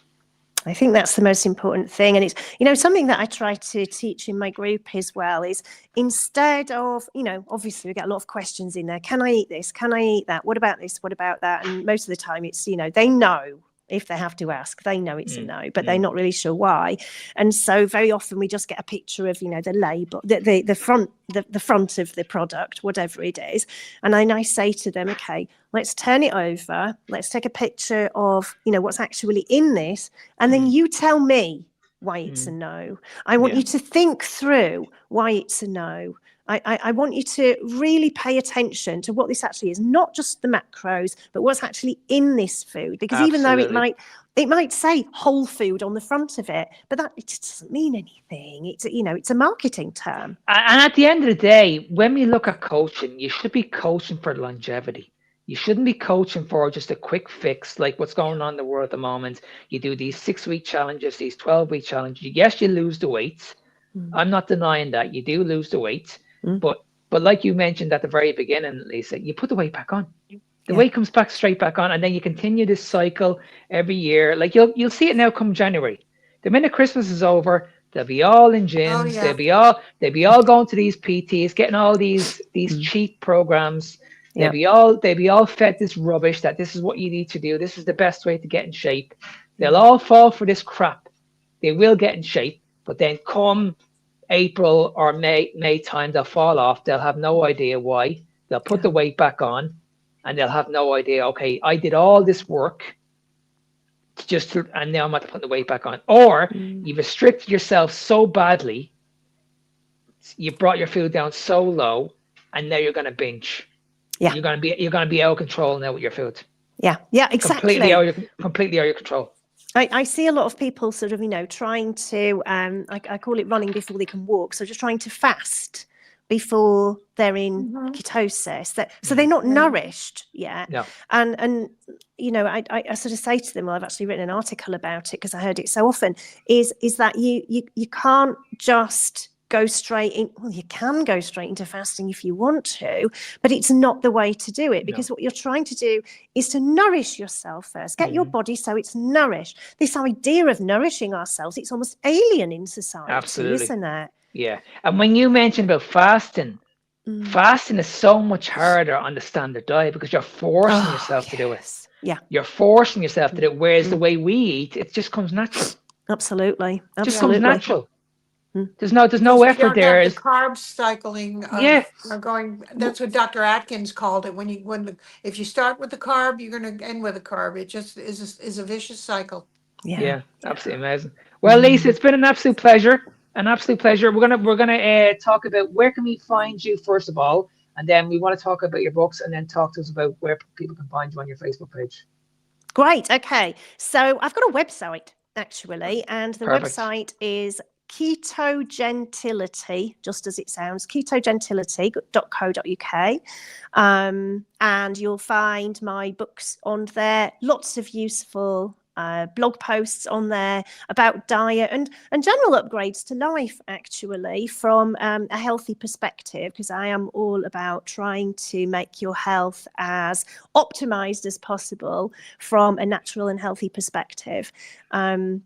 I think that's the most important thing. And it's, you know, something that I try to teach in my group as well is, instead of, you know, obviously we get a lot of questions in there. Can I eat this? Can I eat that? What about this? What about that? And most of the time it's, you know, they know. If they have to ask, they know it's a no, but they're not really sure why. And so very often we just get a picture of, you know, the label, the front of the product, whatever it is. And then I say to them, okay, let's turn it over. Let's take a picture of, you know, what's actually in this. And then you tell me why it's a no. I want you to think through why it's a no. I want you to really pay attention to what this actually is, not just the macros, but what's actually in this food. Because even though it might It might say whole food on the front of it, but that it doesn't mean anything. It's it's a marketing term. And at the end of the day, when we look at coaching, you should be coaching for longevity. You shouldn't be coaching for just a quick fix, like what's going on in the world at the moment. You do these 6-week challenges, these 12-week challenges. Yes, you lose the weight. I'm not denying that you do lose the weight, but like you mentioned at the very beginning, Lisa, you put the weight back on. The weight comes back straight back on, and then you continue this cycle every year. Like you'll see it now come January. The minute Christmas is over, they'll be all in gyms. yeah. They'll be all going to these PTs, getting all these cheap programs. They'll be all fed this rubbish that this is what you need to do. This is the best way to get in shape. They'll all fall for this crap. They will get in shape, but then come April or May time, they'll fall off. They'll have no idea why. They'll put the weight back on, and they'll have no idea. Okay, I did all this work and now I'm about to put the weight back on. Or you've restricted yourself so badly, you brought your food down so low, and now you're going to binge. Yeah, you're going to be out of control now with your food. Yeah, exactly. Completely out of your control. I see a lot of people sort of, trying to, I call it running before they can walk. So just trying to fast before they're in ketosis. So they're not nourished yet. No. And I sort of say to them, well, I've actually written an article about it because I heard it so often, is that you can't just go straight in. Well, you can go straight into fasting if you want to, but it's not the way to do it, because what you're trying to do is to nourish yourself first. Get your body so it's nourished. This idea of nourishing ourselves, it's almost alien in society. Absolutely. Isn't it? Yeah. And when you mentioned about fasting, fasting is so much harder on the standard diet because you're forcing yourself to do it. Yeah. You're forcing yourself to do it, whereas the way we eat, it just comes natural. Absolutely. It just comes natural. There's no effort there. The carb cycling are going. That's what Dr. Atkins called it. If you start with the carb, you're going to end with a carb. It just is a vicious cycle. Yeah, absolutely amazing. Well, Lisa, it's been an absolute pleasure. We're gonna talk about where can we find you first of all, and then we want to talk about your books, and then talk to us about where people can find you on your Facebook page. Great. Okay. So I've got a website actually, and the website is Ketogentility, just as it sounds, ketogentility.co.uk. And you'll find my books on there, lots of useful blog posts on there about diet and general upgrades to life, actually, from a healthy perspective, because I am all about trying to make your health as optimized as possible from a natural and healthy perspective. You'll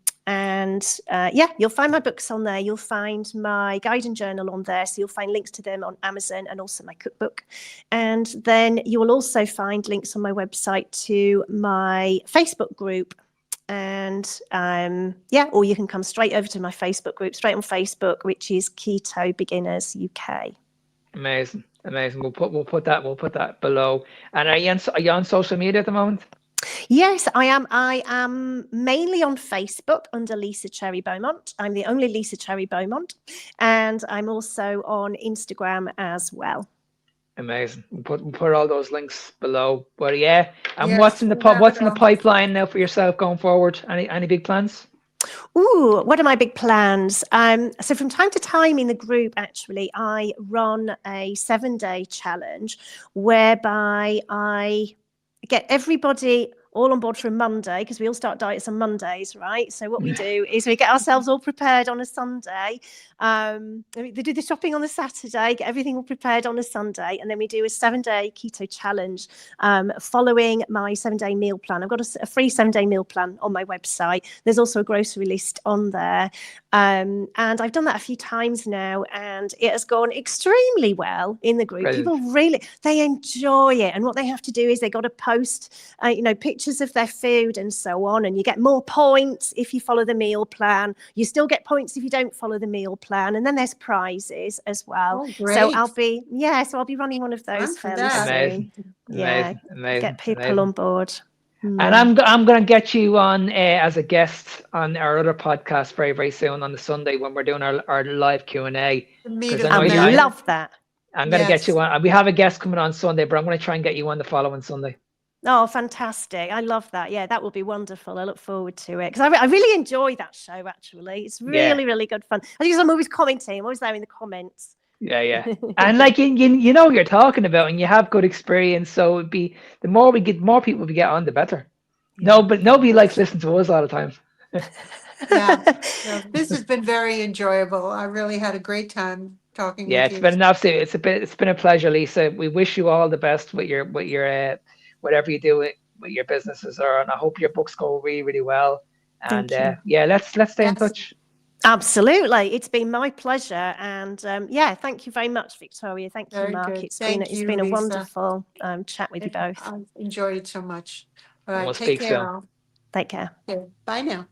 find my books on there. You'll find my guide and journal on there. So you'll find links to them on Amazon, and also my cookbook. And then you will also find links on my website to my Facebook group. And or you can come straight over to my Facebook group, straight on Facebook, which is Keto Beginners UK. Amazing. We'll put that below. And are you on social media at the moment? Yes, I am. I am mainly on Facebook under Lisa Cherry Beaumont. I'm the only Lisa Cherry Beaumont, and I'm also on Instagram as well. Amazing. We'll put all those links below. But what's in the pipeline now for yourself going forward? Any big plans? Ooh, what are my big plans? So from time to time in the group, actually, I run a 7-day challenge whereby I get everybody all on board for a Monday, because we all start diets on Mondays, right? So what we do is we get ourselves all prepared on a Sunday. They do the shopping on the Saturday, get everything all prepared on a Sunday, and then we do a 7-day keto challenge following my 7-day meal plan. I've got a free 7-day meal plan on my website. There's also a grocery list on there. And I've done that a few times now, and it has gone extremely well in the group. Brilliant. People they enjoy it. And what they have to do is they got to post, pictures of their food and so on. And you get more points if you follow the meal plan. You still get points if you don't follow the meal plan. And then there's prizes as well. Oh, great. So I'll be running one of those fairly soon. Amazing. Get people on board. And I'm going to get you on as a guest on our other podcast very, very soon on the Sunday when we're doing our live Q&A. I love that. I'm going to get you on. We have a guest coming on Sunday, but I'm going to try and get you on the following Sunday. Oh, fantastic. I love that. Yeah, that will be wonderful. I look forward to it because I really enjoy that show, actually. It's Yeah. really, really good fun. I think I'm always commenting, I'm always there in the comments. Yeah. And like you know what you're talking about, and you have good experience. So it'd be the more people we get on, the better. No, Yeah, but yeah. nobody likes listening to us all the time. Yeah. So this has been very enjoyable. I really had a great time talking Yeah, with it's you. been an absolute. It's been a pleasure, Lisa. We wish you all the best with your whatever you do with your businesses are, and I hope your books go really really well. And Thank you. yeah, let's stay in Yes. touch. Absolutely. It's been my pleasure. And yeah, thank you very much, Victoria. Thank you, Very Mark. good. It's Thank you, been a Lisa. wonderful chat with you both. I enjoyed it so much. All And we'll right. Take speak soon. care all. Take care. Okay. Bye now.